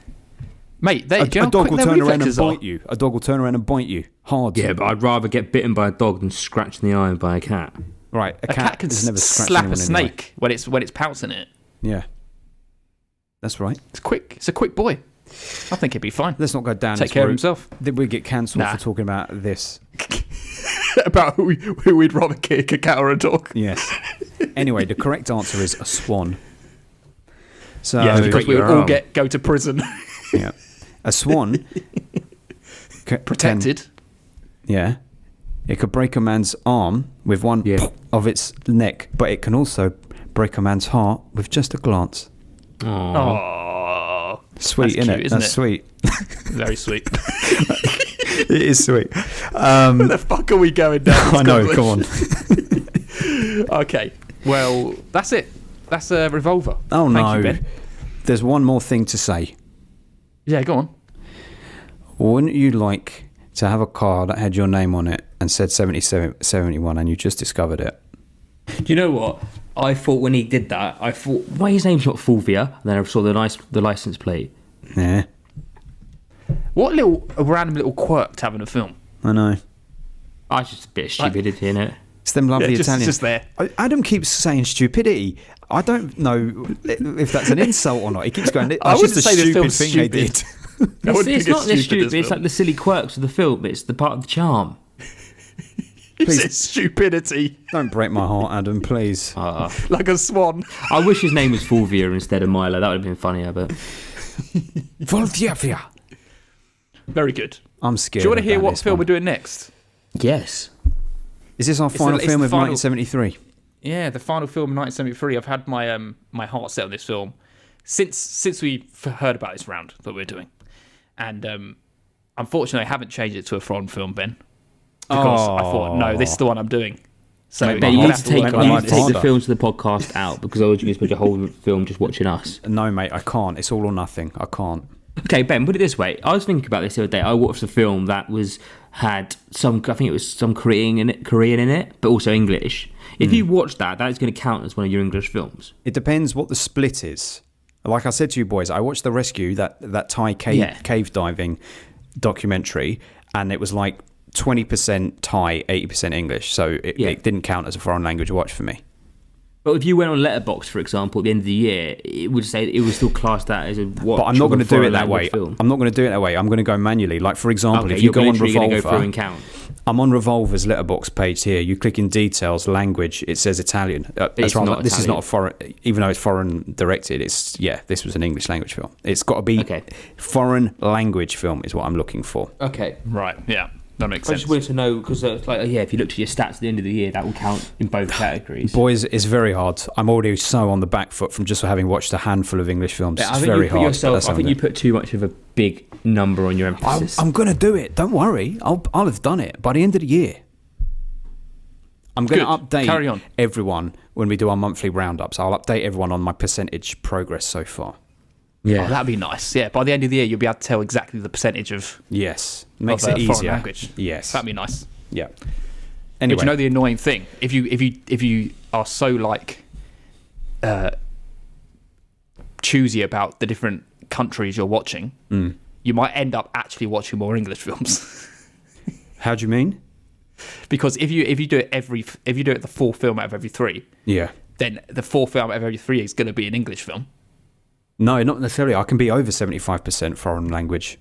Speaker 1: Mate,
Speaker 3: a dog will turn around and bite you. A dog will turn around and bite you hard.
Speaker 2: Yeah, but I'd rather get bitten by a dog than scratched in the eye by a cat.
Speaker 3: Right,
Speaker 1: a cat can never slap a snake when it's pouncing it.
Speaker 3: Yeah, that's right.
Speaker 1: It's quick. It's a quick boy. I think he'd be fine.
Speaker 3: Let's not go down.
Speaker 1: Take care of himself.
Speaker 3: Did we get cancelled for talking about this?
Speaker 1: About who we'd rather kick, a cat or a dog?
Speaker 3: Yes. Anyway, the correct answer is a swan. So
Speaker 1: yeah, because we would all go to prison.
Speaker 3: Yeah. A swan
Speaker 1: protected.
Speaker 3: It could break a man's arm with one of its neck, but it can also break a man's heart with just a glance.
Speaker 1: Oh,
Speaker 3: sweet, isn't it? That's sweet.
Speaker 1: Very sweet.
Speaker 3: It is sweet.
Speaker 1: Where the fuck are we going down?
Speaker 3: I know. Come on.
Speaker 1: Okay. Well, that's it. That's a Revolver.
Speaker 3: Oh no.
Speaker 1: Thank you, Ben.
Speaker 3: There's one more thing to say.
Speaker 1: Yeah, go on.
Speaker 3: Wouldn't you like to have a car that had your name on it and said 71 and you just discovered it?
Speaker 2: Do you know what? I thought when he did that, why his name's not Fulvia? And then I saw the license plate.
Speaker 3: Yeah.
Speaker 1: What a random little quirk to have in a film.
Speaker 3: I know.
Speaker 2: It's just a bit of stupidity, innit?
Speaker 3: It's them lovely Italians.
Speaker 1: Just there.
Speaker 3: Adam keeps saying stupidity. I don't know if that's an insult or not. He keeps going, that's just a stupid thing they did.
Speaker 2: It's not the stupid, it's like the silly quirks of the film. It's the part of the charm.
Speaker 1: Please. Stupidity.
Speaker 3: Don't break my heart, Adam, please.
Speaker 1: Like a swan.
Speaker 2: I wish his name was Fulvia instead of Milo. That would have been funnier, but...
Speaker 3: Fulvia.
Speaker 1: Very good.
Speaker 3: I'm scared.
Speaker 1: Do you want to hear what film we're doing next?
Speaker 2: Yes.
Speaker 3: Is this our final film of 1973?
Speaker 1: Yeah, the final film of 1973. I've had my my heart set on this film since we heard about this round that we're doing. And unfortunately, I haven't changed it to a foreign film, Ben. because I thought, no, this is the one I'm doing. So
Speaker 2: you need to take
Speaker 3: father.
Speaker 2: the films to the podcast out because otherwise you're going to spend your whole film just watching us.
Speaker 3: No, mate, I can't. It's all or nothing. I can't.
Speaker 2: Okay, Ben, put it this way. I was thinking about this the other day. I watched a film that had some, I think it was some Korean in it, but also English. If you watch that is going to count as one of your English films.
Speaker 3: It depends what the split is. Like I said to you boys, I watched The Rescue, that Thai cave diving documentary, and it was like 20% Thai, 80% English. So it didn't count as a foreign language watch for me.
Speaker 2: But if you went on Letterboxd, for example, at the end of the year, it would say it would still class that as a watch.
Speaker 3: But I'm not going to do it that way.
Speaker 2: Film.
Speaker 3: I'm not going to do it that way. I'm going to go manually. Like, for example, if you go on Revolver,
Speaker 2: go through and count.
Speaker 3: I'm on Revolver's Letterboxd page here. You click in details, language. It says Italian. This is not a foreign, even though it's foreign directed. This was an English language film. It's got to be foreign language film is what I'm looking for.
Speaker 2: Okay,
Speaker 1: right, yeah. That makes sense.
Speaker 2: I just wanted to know because, if you looked at your stats at the end of the year, that will count in both categories.
Speaker 3: Boys, it's very hard. I'm already so on the back foot from just having watched a handful of English films.
Speaker 2: Yeah,
Speaker 3: it's very hard.
Speaker 2: I think you put too much of a big number on your emphasis.
Speaker 3: I'm going to do it. Don't worry. I'll have done it by the end of the year. I'm going to update everyone when we do our monthly roundups. I'll update everyone on my percentage progress so far.
Speaker 1: Yeah, that'd be nice. Yeah, by the end of the year, you'll be able to tell exactly the percentage of
Speaker 3: makes it easier.
Speaker 1: Language.
Speaker 3: Yes,
Speaker 1: that'd be nice.
Speaker 3: Yeah.
Speaker 1: Anyway, but you know the annoying thing, if you are so like choosy about the different countries you're watching, you might end up actually watching more English films.
Speaker 3: How do you mean?
Speaker 1: Because if you do it the fourth film out of every three, then the fourth film out of every three is going to be an English film.
Speaker 3: No, not necessarily. I can be over 75% foreign language.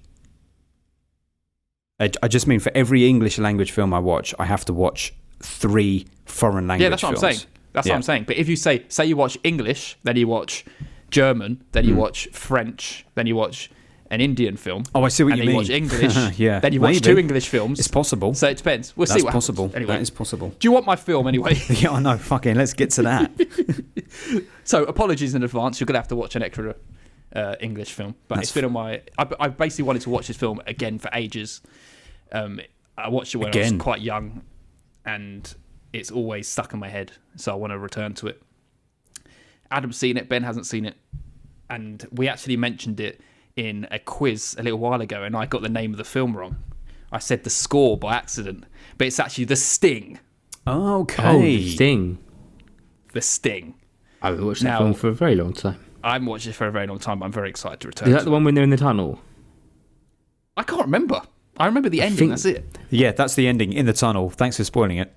Speaker 3: I just mean for every English language film I watch, I have to watch 3 foreign language films.
Speaker 1: Yeah, that's what I'm saying. That's what I'm saying. But if you say you watch English, then you watch German, then you watch French, then you watch an Indian film.
Speaker 3: Oh, I see what you mean.
Speaker 1: And then you watch English. Then you watch 2 English films.
Speaker 3: It's possible.
Speaker 1: So it depends. We'll see what
Speaker 3: possible.
Speaker 1: happens. Anyway,
Speaker 3: that is possible.
Speaker 1: Do you want my film anyway?
Speaker 3: Yeah, I know. Fucking, let's get to that.
Speaker 1: So apologies in advance. You're going to have to watch an extra English film. But it's been on my... I basically wanted to watch this film again for ages. I watched it when I was quite young, and it's always stuck in my head. So I want to return to it. Adam's seen it. Ben hasn't seen it. And we actually mentioned it in a quiz a little while ago, and I got the name of the film wrong. I said The Score by accident, but it's actually The Sting.
Speaker 3: Okay.
Speaker 2: Oh, The Sting.
Speaker 1: The Sting.
Speaker 2: I've watched that film for a very long time.
Speaker 1: I haven't watched it for a very long time, but I'm very excited to return.
Speaker 2: Is that the one when they're in the tunnel?
Speaker 1: I can't remember. I remember the ending. That's it.
Speaker 3: Yeah, that's the ending in the tunnel. Thanks for spoiling it.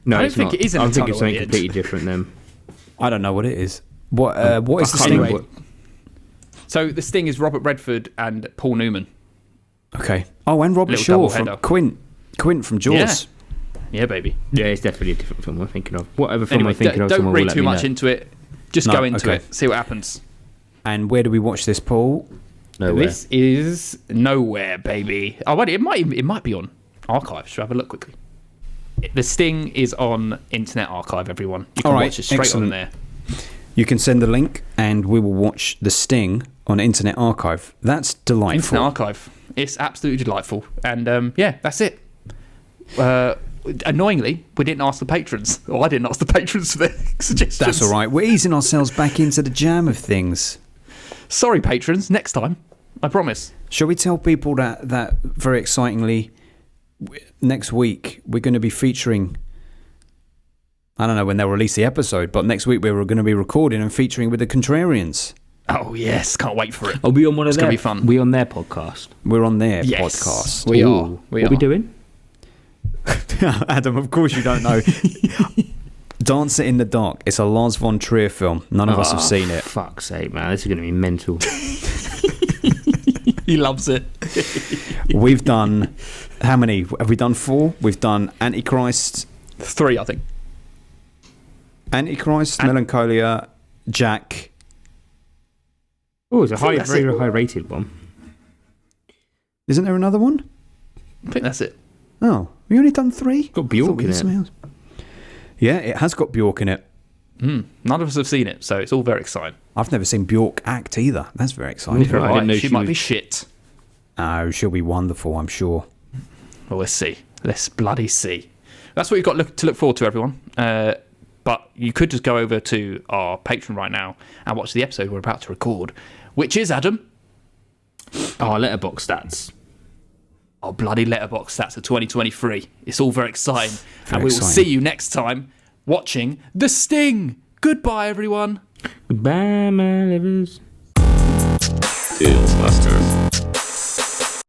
Speaker 2: No,
Speaker 1: I don't think it is in the tunnel.
Speaker 2: I think it's something completely different then.
Speaker 3: I don't know what it is. What is The Sting?
Speaker 1: Anyway, so The Sting is Robert Redford and Paul Newman.
Speaker 3: Okay. Oh, and Robert Shaw from Quint from Jaws.
Speaker 1: Yeah, baby.
Speaker 2: Yeah, it's definitely a different film I'm thinking of. Whatever film I'm thinking of,
Speaker 1: don't read too much into it. Just go into it. See what happens.
Speaker 3: And where do we watch this, Paul?
Speaker 2: Nowhere.
Speaker 1: This is Nowhere, baby. Oh, wait, it might be on Archive. Should I have a look quickly? The Sting is on Internet Archive, everyone. You can watch it straight on there.
Speaker 3: You can send the link and we will watch The Sting on Internet Archive. That's delightful.
Speaker 1: Internet Archive. It's absolutely delightful. And that's it. Annoyingly, we didn't ask the patrons. Or I didn't ask the patrons for their suggestions.
Speaker 3: That's all right. We're easing ourselves back into the jam of things.
Speaker 1: Sorry, patrons. Next time. I promise.
Speaker 3: Shall we tell people that very excitingly, next week we're going to be featuring... I don't know when they'll release the episode, but next week we're going to be recording and featuring with the Contrarians.
Speaker 1: Oh, yes. Can't wait for it.
Speaker 2: Are we on one of their...
Speaker 1: It's going to be fun.
Speaker 2: We're on their podcast.
Speaker 3: We're on their podcast.
Speaker 1: We are.
Speaker 2: What are we doing?
Speaker 3: Adam, of course you don't know. Dancer in the Dark. It's a Lars von Trier film. None of us have seen it.
Speaker 2: Fuck's sake, man. This is going to be mental.
Speaker 1: He loves it.
Speaker 3: We've done... How many? Have we done 4? We've done Antichrist...
Speaker 1: 3, I think.
Speaker 3: Antichrist, Melancholia, Jack.
Speaker 2: Oh, it's a very high rated one.
Speaker 3: Isn't there another one?
Speaker 1: I think that's it.
Speaker 3: Oh, we only done 3?
Speaker 2: Got Bjork in it.
Speaker 3: Yeah, it has got Bjork in it.
Speaker 1: None of us have seen it, so it's all very exciting.
Speaker 3: I've never seen Bjork act either. That's very exciting.
Speaker 1: Right. She might be shit.
Speaker 3: Oh, she'll be wonderful, I'm sure.
Speaker 1: Well, let's see. Let's bloody see. That's what you've got to look forward to, everyone. But you could just go over to our Patreon right now and watch the episode we're about to record, which is, Adam?
Speaker 2: Our Letterboxd stats.
Speaker 1: Our bloody Letterboxd stats of 2023. It's all very exciting. And we will see you next time watching The Sting. Goodbye, everyone.
Speaker 2: Goodbye, my livers.
Speaker 6: Tales Busters.